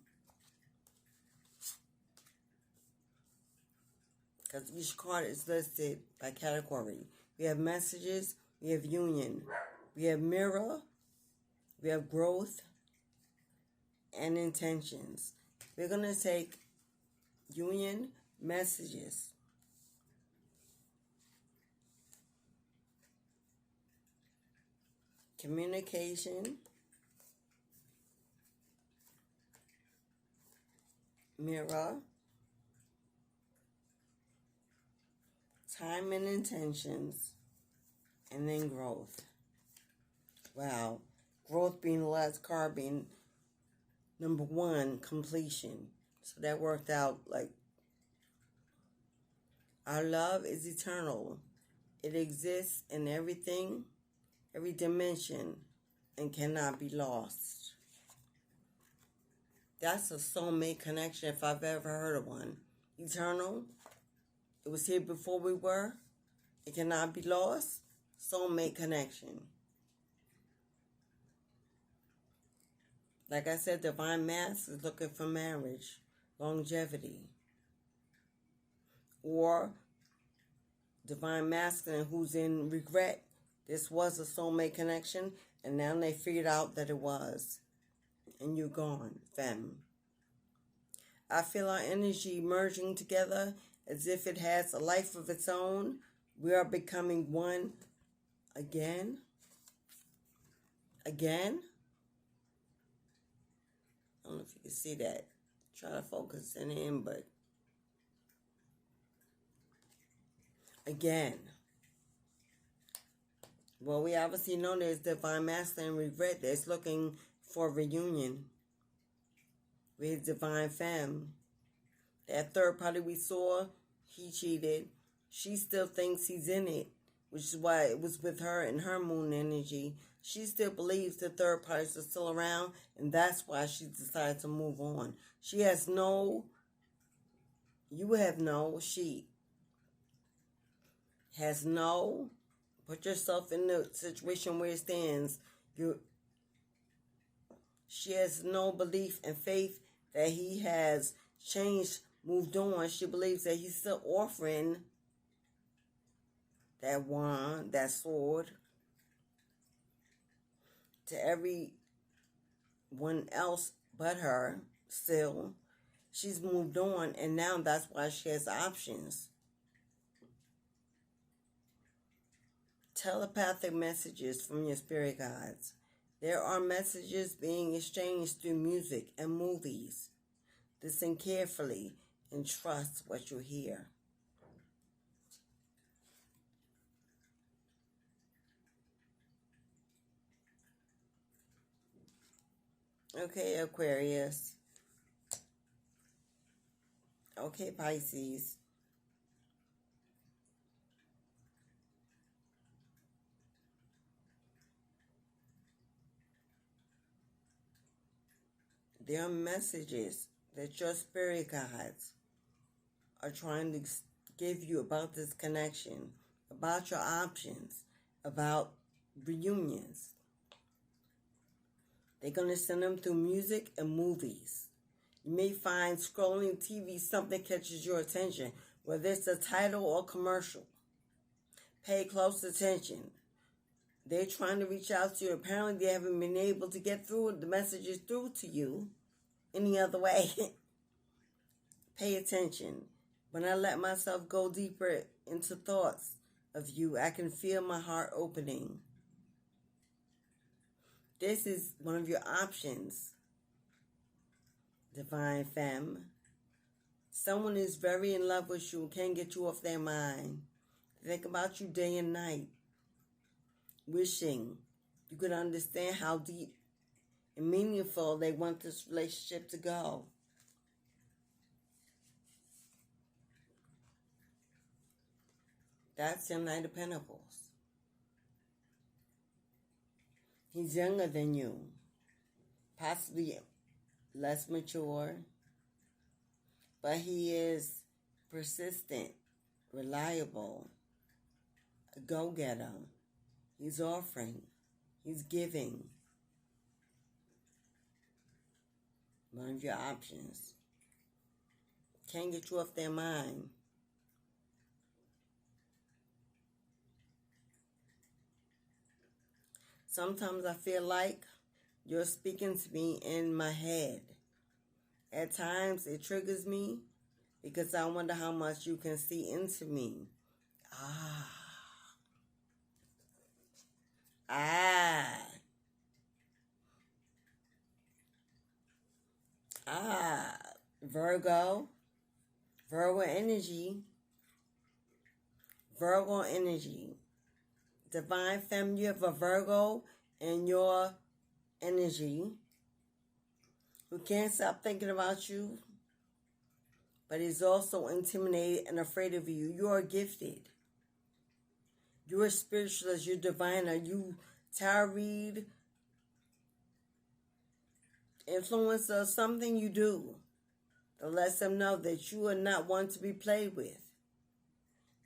Because each card is listed by category. We have messages, we have union, we have mirror, we have growth, and intentions. We're going to take union messages. Communication, mirror, time and intentions, and then growth. Wow. Growth being the last card, being number 1, completion. So that worked out like our love is eternal. It exists in everything, every dimension, and cannot be lost. That's a soulmate connection if I've ever heard of one. Eternal, It was here before we were. It cannot be lost. Soulmate connection. Like I said, Divine Mask is looking for marriage, longevity. Or Divine Masculine who's in regret. This was a soulmate connection, and now they figured out that it was. And you're gone, femme. I feel our energy merging together as if it has a life of its own. We are becoming one again. Again. I don't know if you can see that. Try to focus it in, but again. Well, we obviously know there's Divine Masculine regret that's looking for a reunion with his Divine Femme. That third party we saw, he cheated. She still thinks he's in it, which is why it was with her and her moon energy. She still believes the third parties are still around, and that's why she decided to move on. She has no, you have no, she has no, put yourself in the situation where it stands. She has no belief and faith that he has changed, moved on. She believes that he's still offering that wand, that sword, to everyone else but her still. She's moved on, and now that's why she has options. Telepathic messages from your spirit guides. There are messages being exchanged through music and movies. Listen carefully and trust what you hear. Okay, Aquarius. Okay, Pisces. There are messages that your spirit guides are trying to give you about this connection, about your options, about reunions. They're going to send them through music and movies. You may find scrolling TV something catches your attention, whether it's a title or commercial. Pay close attention. They're trying to reach out to you. Apparently, they haven't been able to get through the messages through to you any other way. Pay attention. When I let myself go deeper into thoughts of you, I can feel my heart opening. This is one of your options, Divine Femme. Someone is very in love with you, can't get you off their mind. Think about you day and night, wishing you could understand how deep and meaningful they want this relationship to go. That's your Knight of Pentacles. He's younger than you, possibly less mature, but he is persistent, reliable, a go-getter. He's offering, he's giving. One of your options. Can't get you off their mind. Sometimes I feel like you're speaking to me in my head. At times it triggers me because I wonder how much you can see into me. Virgo energy. Virgo energy. Divine Femme, you have a Virgo in your energy who can't stop thinking about you, but is also intimidated and afraid of you. You are gifted. You are spiritualist. You're divine. Are you tarot read, influencer, something you do that lets them know that you are not one to be played with.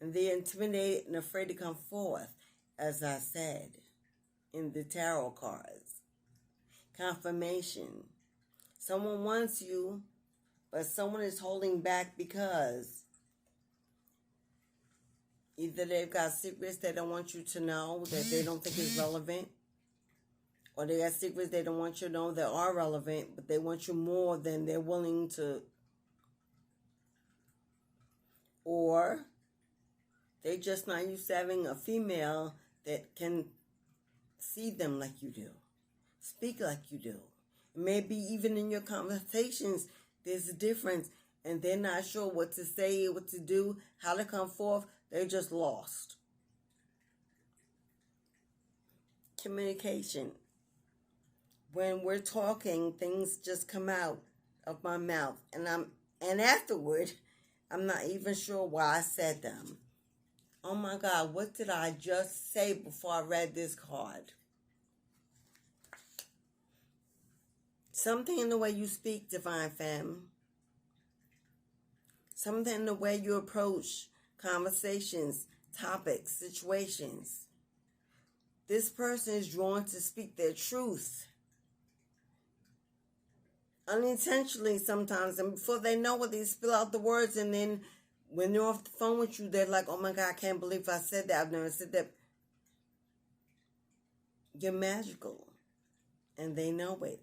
And they're intimidated and afraid to come forth, as I said in the tarot cards. Confirmation. Someone wants you, but someone is holding back because either they've got secrets they don't want you to know that they don't think is relevant, or they got secrets they don't want you to know that are relevant, but they want you more than they're willing to. Or they just not used to having a female that can see them like you do, speak like you do. Maybe even in your conversations, there's a difference, and they're not sure what to say, what to do, how to come forth. They're just lost. Communication. When we're talking, things just come out of my mouth, and afterward, I'm not even sure why I said them. Oh my God, what did I just say before I read this card? Something in the way you speak, Divine Femme. Something in the way you approach conversations, topics, situations. This person is drawn to speak their truth. Unintentionally sometimes, and before they know it, they spill out the words, and then when they're off the phone with you, they're like, oh my God, I can't believe I said that. I've never said that. You're magical, and they know it.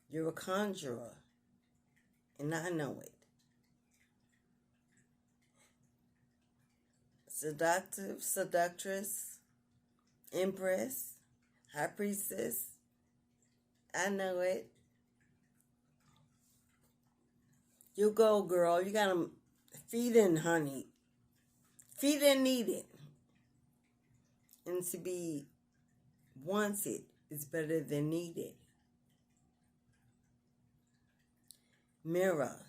You're a conjurer, and I know it. Seductive, seductress, empress, high priestess, I know it. You go, girl. You got them feeding, honey. Feed and need it. And to be wanted is better than needed. Mirror,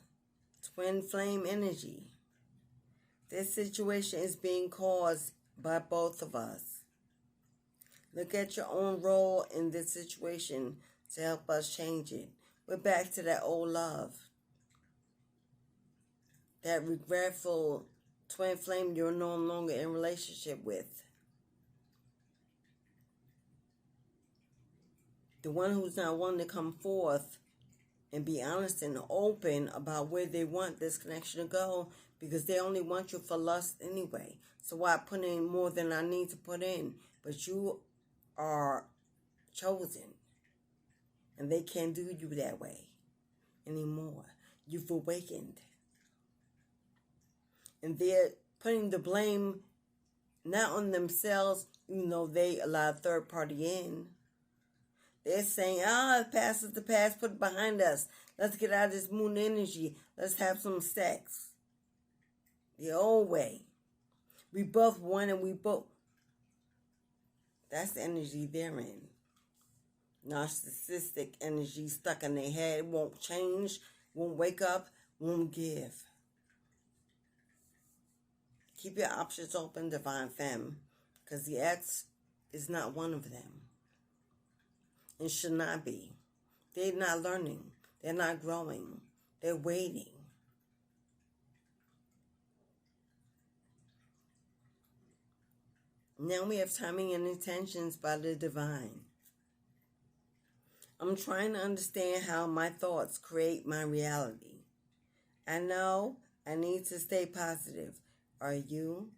twin flame energy. This situation is being caused by both of us. Look at your own role in this situation to help us change it. We're back to that old love. That regretful twin flame you're no longer in relationship with. The one who's not willing to come forth and be honest and open about where they want this connection to go, because they only want you for lust anyway. So why put in more than I need to put in? But you are chosen, and they can't do you that way anymore. You've awakened. And they're putting the blame not on themselves, even though they allow a third party in. They're saying, the past is the past, put it behind us. Let's get out of this moon energy. Let's have some sex. The old way. We both won and we both. That's the energy they're in. Narcissistic energy stuck in their head. Won't change, won't wake up, won't give. Keep your options open, Divine Femme, because the ex is not one of them. And should not be. They're not learning. They're not growing. They're waiting. Now we have timing and intentions by the divine. I'm trying to understand how my thoughts create my reality. I know I need to stay positive. Are you?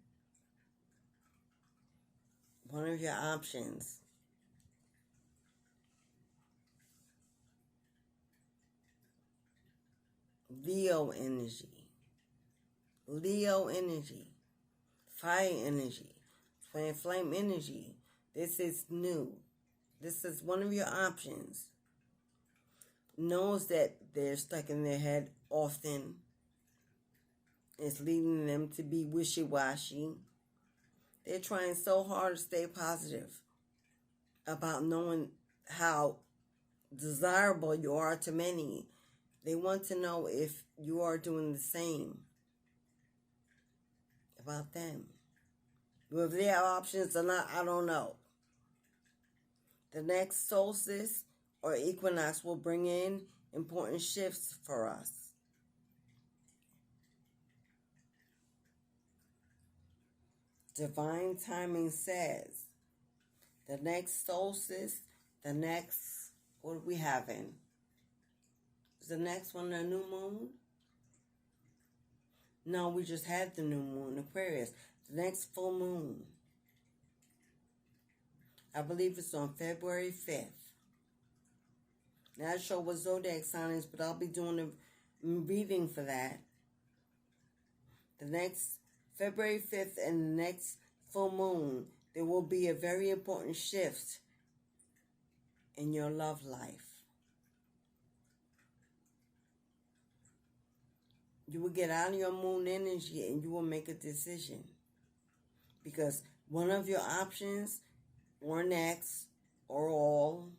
One of your options. Leo energy. Leo energy. Fire energy. Twin flame energy. This is new. This is one of your options. Knows that they're stuck in their head often. It's leading them to be wishy-washy. They're trying so hard to stay positive about knowing how desirable you are to many. They want to know if you are doing the same about them. If they have options or not, I don't know. The next solstice or equinox will bring in important shifts for us. Divine timing says the next solstice, what are we having? Is the next one a new moon? No, we just had the new moon, Aquarius. The next full moon, I believe it's on February 5th. Not sure what zodiac sign is, but I'll be doing a reading for that. The next February 5th and the next full moon, there will be a very important shift in your love life. You will get out of your moon energy and you will make a decision. Because one of your options, or next, or all,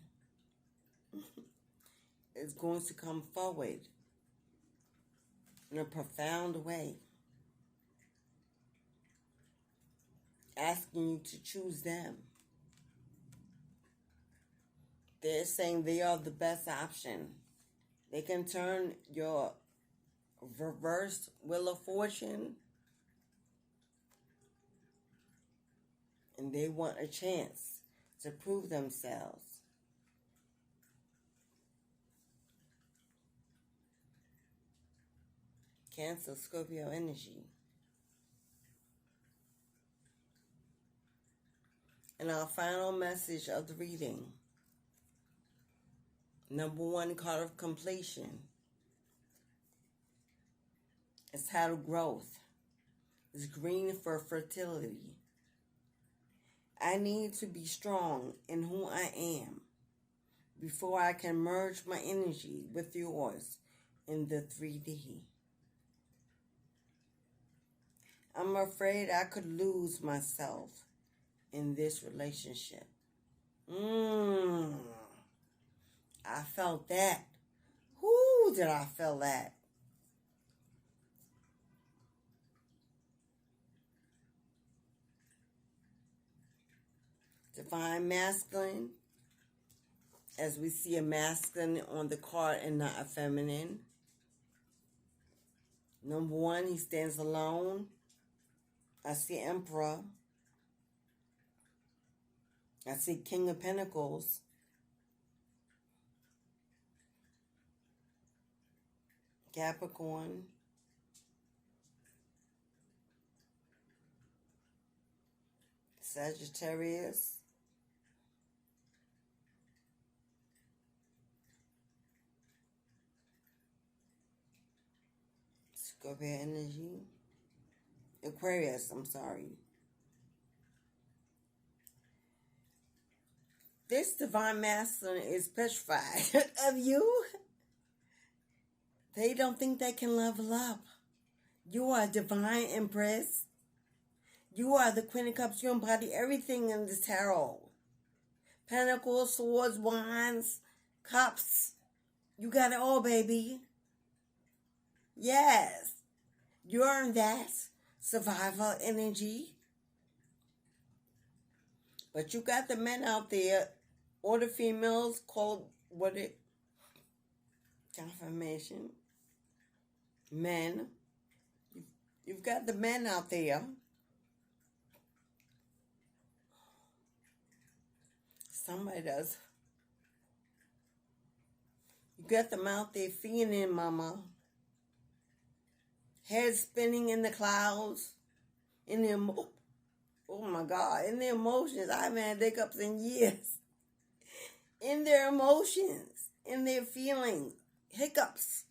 is going to come forward in a profound way, asking you to choose them. They're saying they are the best option. They can turn your reversed wheel of fortune, and they want a chance to prove themselves. Cancer, Scorpio energy. And our final message of the reading. Number 1 card of completion. It's titled Growth. It's green for fertility. I need to be strong in who I am before I can merge my energy with yours in the 3D. I'm afraid I could lose myself in this relationship. I felt that. Whoo, did I feel that? Divine masculine, as we see a masculine on the card and not a feminine. Number 1, he stands alone. I see Emperor. I see King of Pentacles. Capricorn. Sagittarius. Scorpio energy. Aquarius, I'm sorry. This divine masculine is petrified of you. They don't think they can level up. You are divine empress. You are the Queen of Cups. You embody everything in the tarot. Pentacles, swords, wands, cups. You got it all, baby. Yes. You earned that. Survival energy. But you got the men out there, or the females, called what it, confirmation, men. You've got the men out there. Somebody does. You got them out there feeling, mama. Head spinning in the clouds. In the oh my God, in their emotions. I haven't had hiccups in years. In their emotions, in their feelings, hiccups.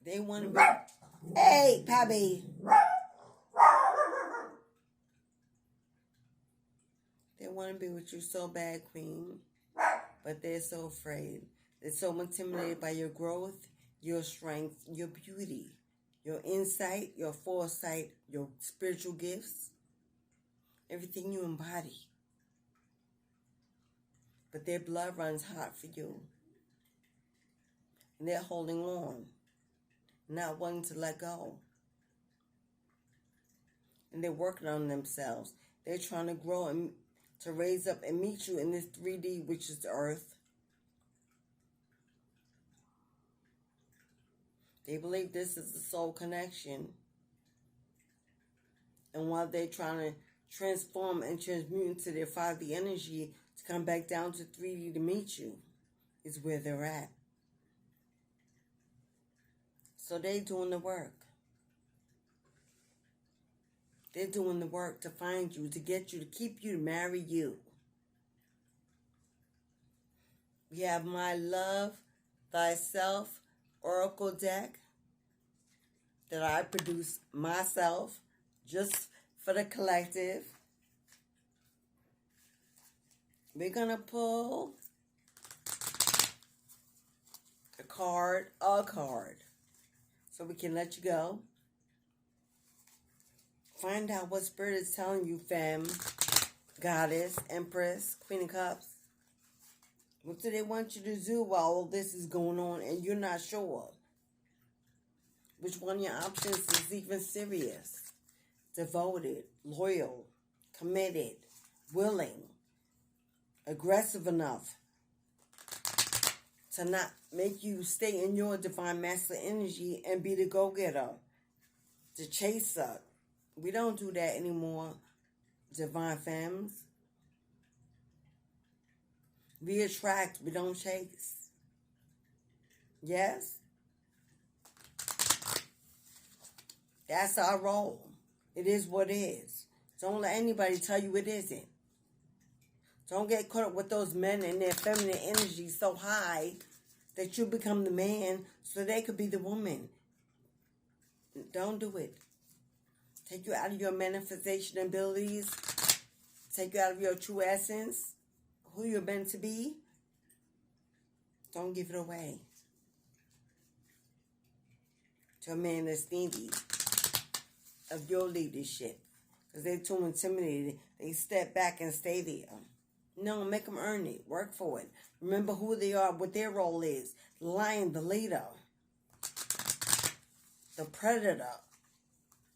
They want to be, hey, Pappy. They want to be with you so bad, Queen, but they're so afraid. They're so intimidated by your growth, your strength, your beauty, your insight, your foresight, your spiritual gifts, everything you embody. But their blood runs hot for you. And they're holding on, not wanting to let go. And they're working on themselves. They're trying to grow and to raise up and meet you in this 3D, which is the earth. They believe this is the soul connection. And while they're trying to transform and transmute into their 5D energy to come back down to 3D to meet you, is where they're at. So they're doing the work. They're doing the work to find you, to get you, to keep you, to marry you. We have my Love Thyself Oracle deck that I produce myself just for the collective. We're going to pull a card, so we can let you go. Find out what Spirit is telling you, femme, Goddess, Empress, Queen of Cups. What do they want you to do while all this is going on and you're not sure? Which one of your options is even serious? Devoted, loyal, committed, willing, aggressive enough to not make you stay in your divine masculine energy and be the go-getter, the chaser. We don't do that anymore, divine femmes. We attract, we don't chase. Yes? That's our role. It is what it is. Don't let anybody tell you it isn't. Don't get caught up with those men and their feminine energy so high that you become the man so they could be the woman. Don't do it. Take you out of your manifestation abilities. Take you out of your true essence. Who you're meant to be. Don't give it away to a man that's needy of your leadership. Because they're too intimidated. They step back and stay there. No, make them earn it. Work for it. Remember who they are, what their role is. The lion, the leader. The predator.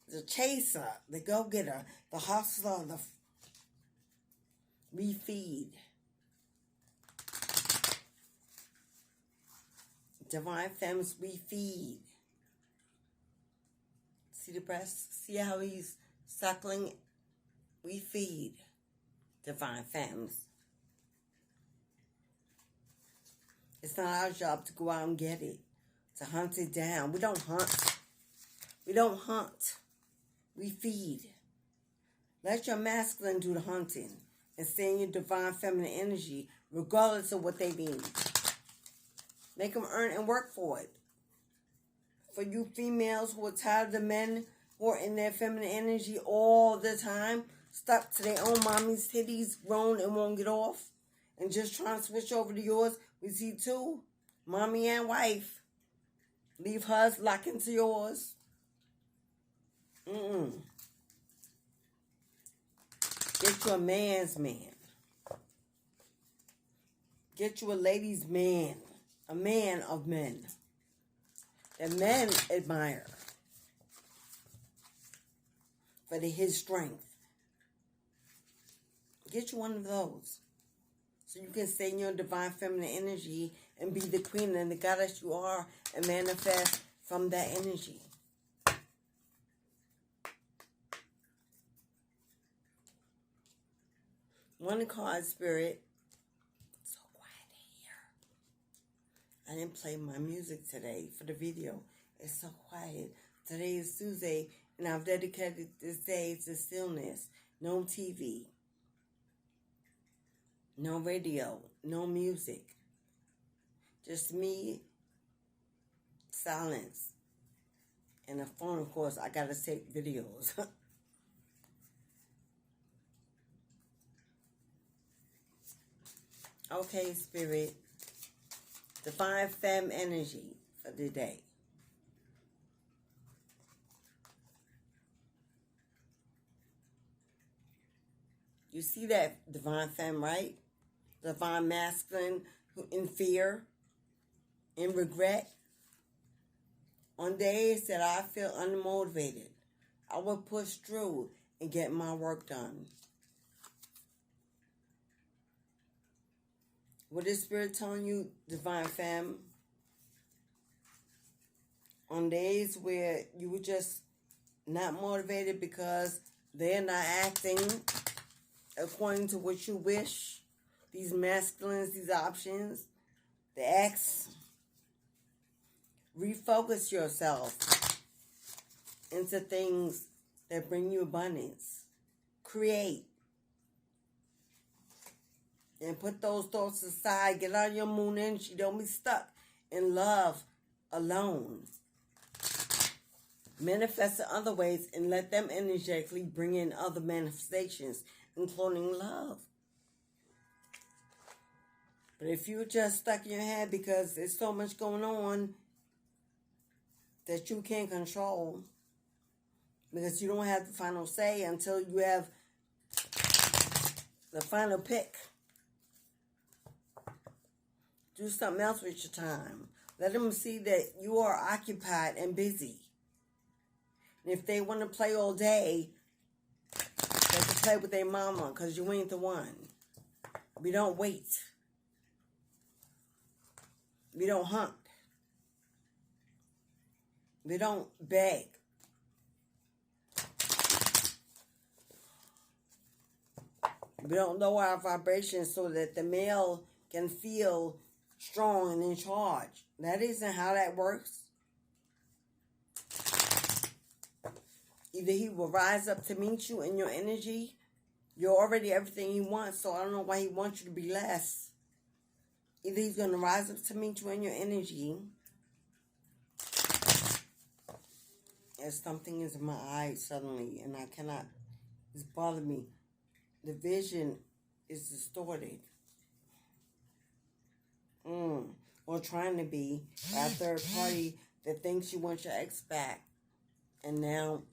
The chaser. The go-getter. The hustler. We feed. Divine femmes, we feed. See the breast? See how he's suckling? We feed. Divine femmes. It's not our job to go out and get it. To hunt it down. We don't hunt. We don't hunt. We feed. Let your masculine do the hunting. And stay in your divine feminine energy, regardless of what they need. Make them earn and work for it. For you females who are tired of the men who are in their feminine energy all the time, stuck to their own mommy's titties, grown and won't get off, and just trying to switch over to yours, we see two, mommy and wife. Leave hers, lock into yours. Get you a man's man. Get you a ladies' man. A man of men. That men admire. For his strength. Get you one of those. So you can stay in your divine feminine energy and be the queen and the goddess you are and manifest from that energy. One card, Spirit. So quiet in here. I didn't play my music today for the video. It's so quiet. Today is Tuesday, and I've dedicated this day to stillness. No TV. No radio. No music. Just me, silence. And a phone, of course, I gotta take videos. Okay, Spirit. Divine femme energy for the day. You see that divine femme, right? Divine masculine in fear, in regret. On days that I feel unmotivated, I will push through and get my work done. What is Spirit telling you, divine femme? On days where you were just not motivated because they're not acting according to what you wish, these masculines, these options, the X, refocus yourself into things that bring you abundance. Create. And put those thoughts aside. Get out of your moon energy. Don't be stuck in love alone. Manifest in other ways and let them energetically bring in other manifestations, including love. But if you're just stuck in your head because there's so much going on that you can't control, because you don't have the final say until you have the final pick. Do something else with your time. Let them see that you are occupied and busy. And if they want to play all day, they can play with their mama, because you ain't the one. We don't wait. We don't hunt. We don't beg. We don't lower our vibrations so that the male can feel strong and in charge. That isn't how that works. Either he will rise up to meet you in your energy. You're already everything he wants, so I don't know why he wants you to be less. Either he's going to rise up to meet you in your energy. As something is in my eyes suddenly, and I cannot, it's bothering me. The vision is distorted. Or trying to be by a third party that thinks you want your ex back. And now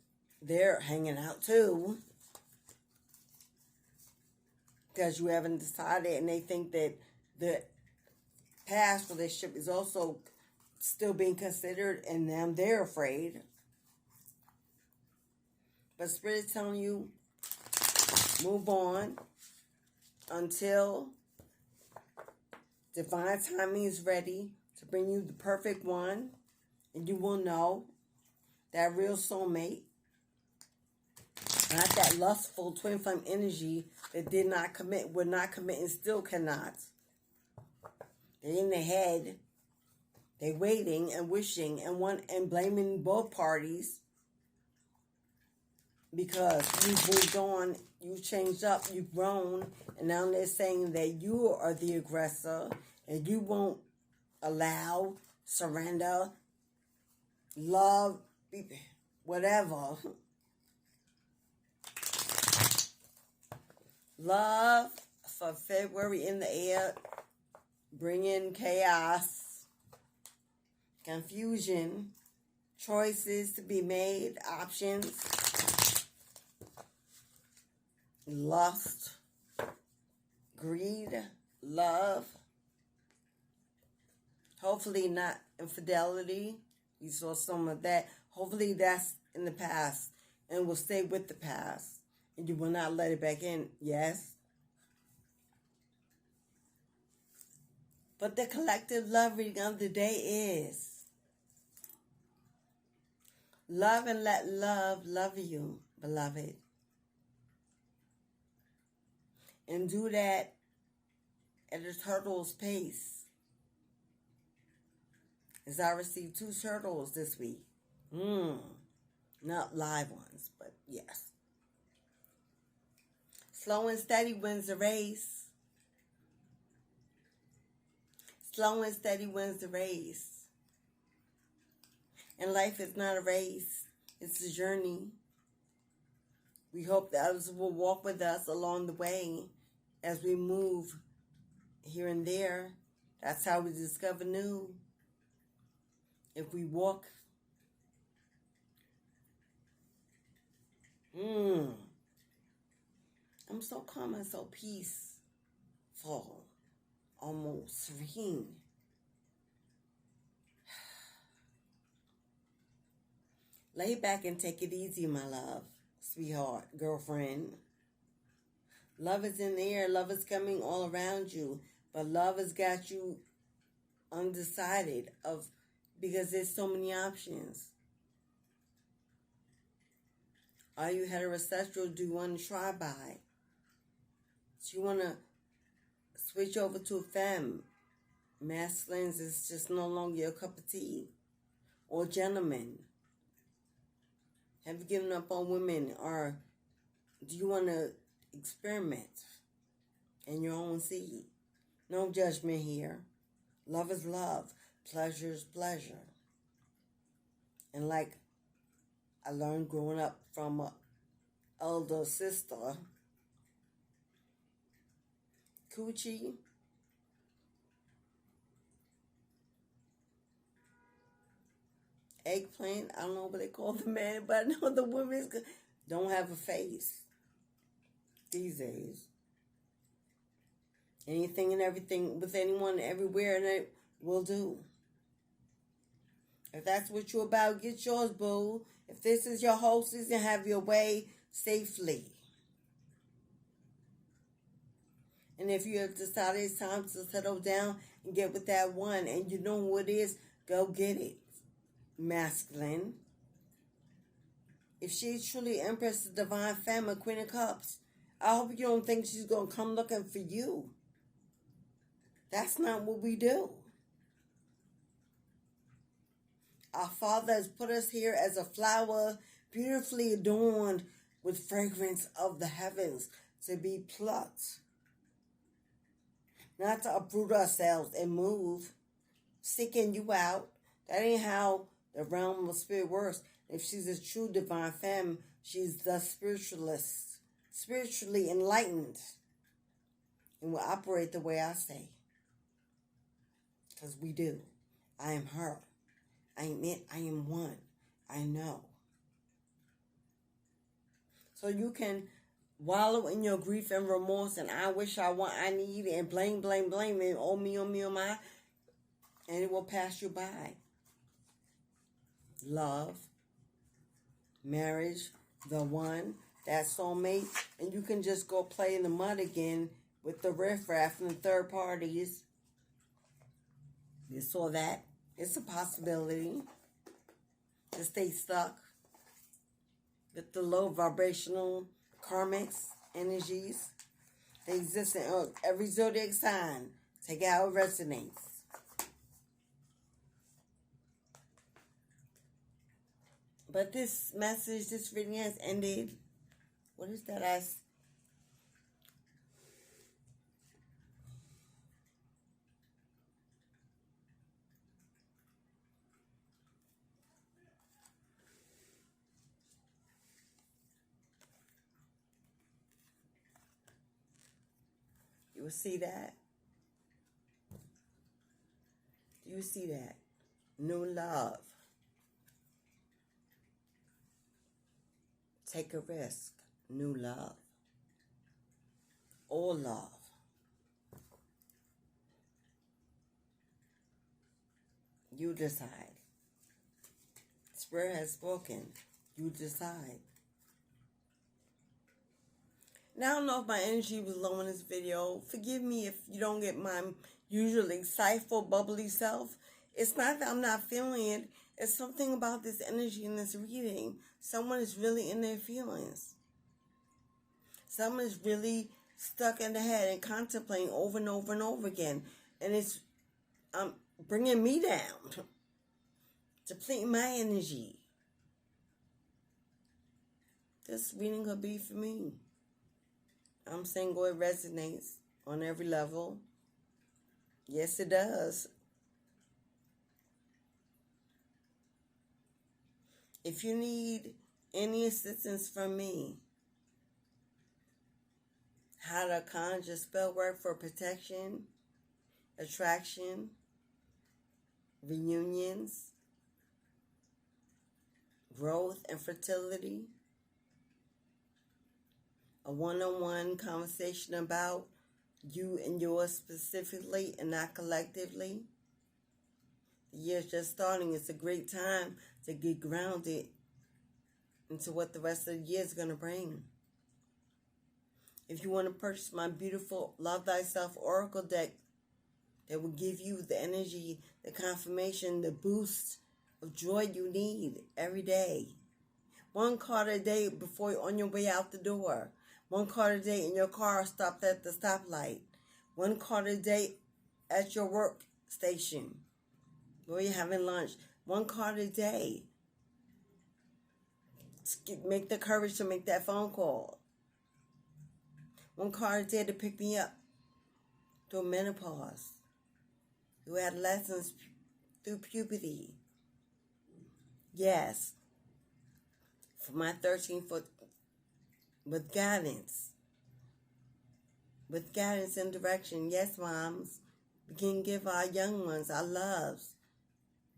they're hanging out too. Because you haven't decided, and they think that the past relationship is also still being considered, and now they're afraid. But Spirit is telling you, move on until divine timing is ready to bring you the perfect one. And you will know that real soulmate. Not that lustful twin flame energy that did not commit, would not commit, and still cannot. They're in the head. They're waiting and wishing and blaming both parties. Because you've moved on, you've changed up, you've grown, and now they're saying that you are the aggressor and you won't allow, surrender, love, whatever. Love for February in the air, bring in chaos, confusion, choices to be made, options. Lust, greed, love, hopefully not infidelity. You saw some of that. Hopefully that's in the past and will stay with the past. And you will not let it back in. Yes. But the collective love reading of the day is love and let love love you, beloved. And do that at a turtle's pace. As I received 2 turtles this week. Not live ones, but yes. Slow and steady wins the race. Slow and steady wins the race. And life is not a race. It's a journey. We hope that others will walk with us along the way as we move here and there. That's how we discover new. If we walk, I'm so calm and so peaceful, almost serene. Lay back and take it easy, my love, sweetheart, girlfriend. Love is in the air. Love is coming all around you. But love has got you undecided of because there's so many options. Are you heterosexual? Do you want to try by? Do you want to switch over to a femme? Masculines is just no longer your cup of tea. Or gentlemen. Have you given up on women? Or do you want to experiment in your own seed? No judgment here. Love is love. Pleasure is pleasure. And like I learned growing up from an elder sister, coochie, eggplant, I don't know what they call the man, but I know the women don't have a face these days. Anything and everything with anyone, everywhere, and it will do. If that's what you're about, get yours, boo. If this is your whole season, have your way safely. And if you have decided it's time to settle down and get with that one, and you know who it is, go get it. Masculine. If she's truly Empress, the Divine Feminine, Queen of Cups, I hope you don't think she's going to come looking for you. That's not what we do. Our Father has put us here as a flower, beautifully adorned with fragrance of the heavens, to be plucked. Not to uproot ourselves and move, seeking you out. That ain't how the realm of spirit works. If she's a true divine femme, she's the spiritualist, spiritually enlightened, and will operate the way I say. Because we do. I am her. I am it. I am one. I know. So you can wallow in your grief and remorse and I wish, I want, I need, and blame, and oh me, oh my, and it will pass you by. Love, marriage, the one, that soulmate, and you can just go play in the mud again with the riffraff and the third parties. This or that. It's a possibility to stay stuck with the low vibrational karmics energies. They exist in every zodiac sign. Take it how it resonates. But this message, this reading has ended. What is that? You see that? You see that? New love. Take a risk. New love. All love. You decide. Spirit has spoken. You decide. Now, I don't know if my energy was low in this video. Forgive me if you don't get my usual excited, bubbly self. It's not that I'm not feeling it. It's something about this energy in this reading. Someone is really in their feelings. Someone is really stuck in the head and contemplating over and over and over again. And it's bringing me down. Depleting my energy. This reading could be for me. I'm single, it resonates on every level. Yes, it does. If you need any assistance from me, how to conjure spell work for protection, attraction, reunions, growth and fertility, a one-on-one conversation about you and yours specifically and not collectively. The year's just starting. It's a great time to get grounded into what the rest of the year is going to bring. If you want to purchase my beautiful Love Thyself Oracle deck that will give you the energy, the confirmation, the boost of joy you need every day. 1 card a day before you're on your way out the door. 1 card a day in your car stopped at the stoplight. 1 card a day at your workstation where you're having lunch. 1 card a day. Make the courage to make that phone call. 1 card a day to pick me up through menopause, through adolescence, through puberty. Yes, for my 13-foot, with guidance and direction. Yes, moms, we can give our young ones our loves,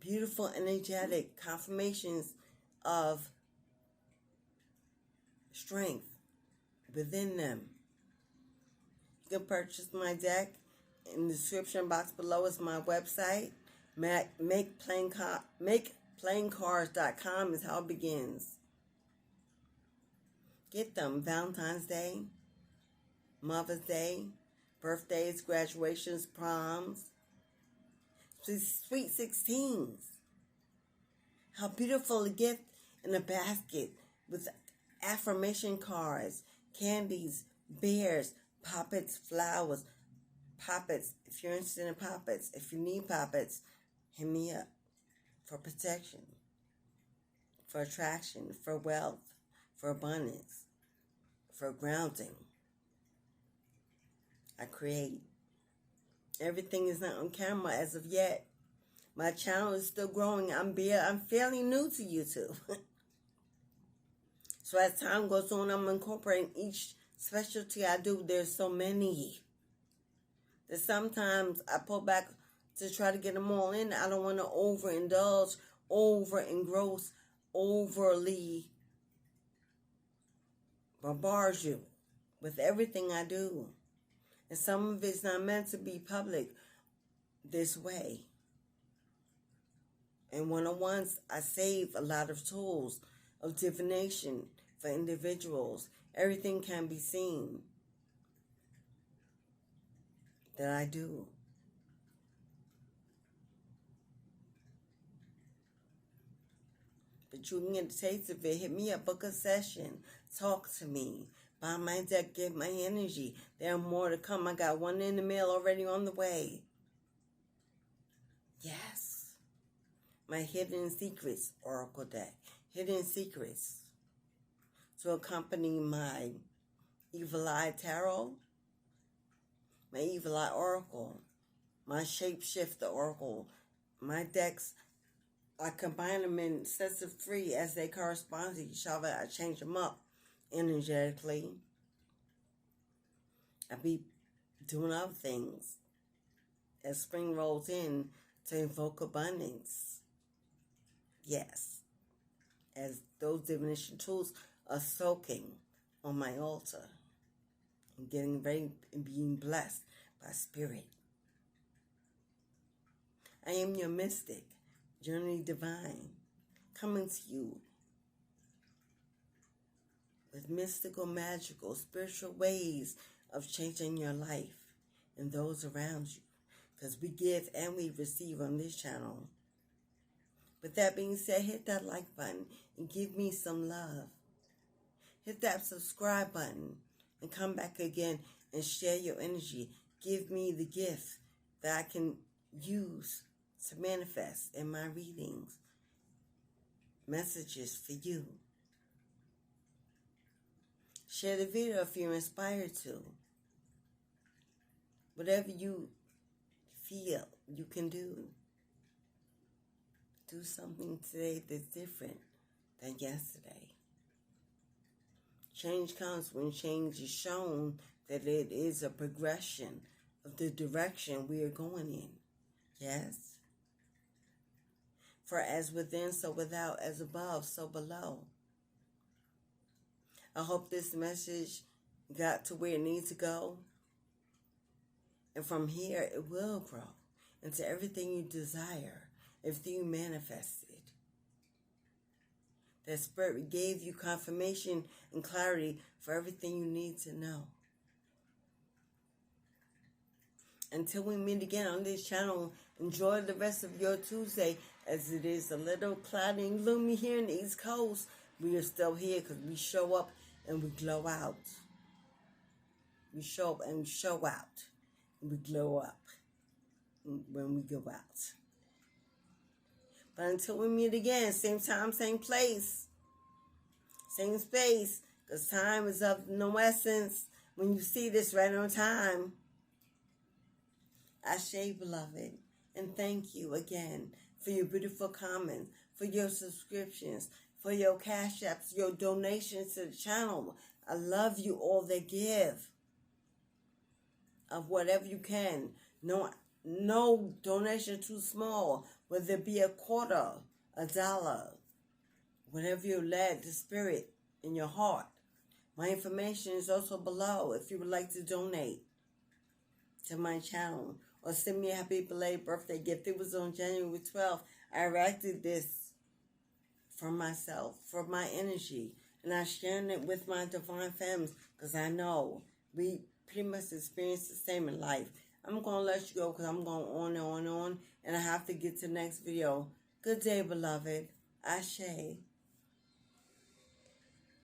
beautiful, energetic confirmations of strength within them. You can purchase my deck. In the description box below is my website. MakePlayingCards.com is how it begins. Get them. Valentine's Day, Mother's Day, birthdays, graduations, proms, sweet 16s. How beautiful a gift in a basket with affirmation cards, candies, bears, poppets, flowers, poppets. If you're interested in poppets, if you need poppets, hit me up for protection, for attraction, for wealth, for abundance, for grounding. I create. Everything is not on camera as of yet. My channel is still growing. I'm fairly new to YouTube. So as time goes on, I'm incorporating each specialty I do. There's so many that sometimes I pull back to try to get them all in. I don't want to overindulge, over-engross, overly bombard you with everything I do. And some of it's not meant to be public this way. In one-on-ones, I save a lot of tools of divination for individuals. Everything can be seen that I do. But you can get a taste of it. Hit me up, book a session, talk to me, buy my deck, get my energy. There are more to come. I got one in the mail already on the way. Yes. My Hidden Secrets Oracle deck. Hidden Secrets. To accompany my Evil Eye Tarot, my Evil Eye Oracle, my Shapeshifter Oracle. My decks, I combine them in sets of 3 as they correspond to each other. I change them up energetically. I be doing other things as spring rolls in to invoke abundance. Yes, as those divination tools are soaking on my altar and getting ready and being blessed by spirit. I am your mystic, Journey Divine, coming to you with mystical, magical, spiritual ways of changing your life and those around you. Because we give and we receive on this channel. With that being said, hit that like button and give me some love. Hit that subscribe button and come back again and share your energy. Give me the gift that I can use to manifest in my readings. Messages for you. Share the video if you're inspired to. Whatever you feel you can do. Do something today that's different than yesterday. Change comes when change is shown that it is a progression of the direction we are going in. Yes? For as within, so without, as above, so below. I hope this message got to where it needs to go. And from here, it will grow into everything you desire, everything you manifested. That Spirit gave you confirmation and clarity for everything you need to know. Until we meet again on this channel, enjoy the rest of your Tuesday, as it is a little cloudy and gloomy here in the East Coast. We are still here because we show up and we glow out. We show up and we show out. And we glow up when we go out. But until we meet again, same time, same place, same space, because time is of no essence when you see this right on time. Ashe, beloved, and thank you again for your beautiful comments, for your subscriptions, for your cash apps, your donations to the channel. I love you all that give of whatever you can. No donation too small, whether it be a quarter, $1, whatever you're led, the spirit in your heart. My information is also below if you would like to donate to my channel or send me a happy belated birthday gift. It was on January 12th. I erected this for myself, for my energy, and I'm sharing it with my divine families because I know we pretty much experience the same in life. I'm going to let you go because I'm going on and on and on, and I have to get to the next video. Good day, beloved. Ashe.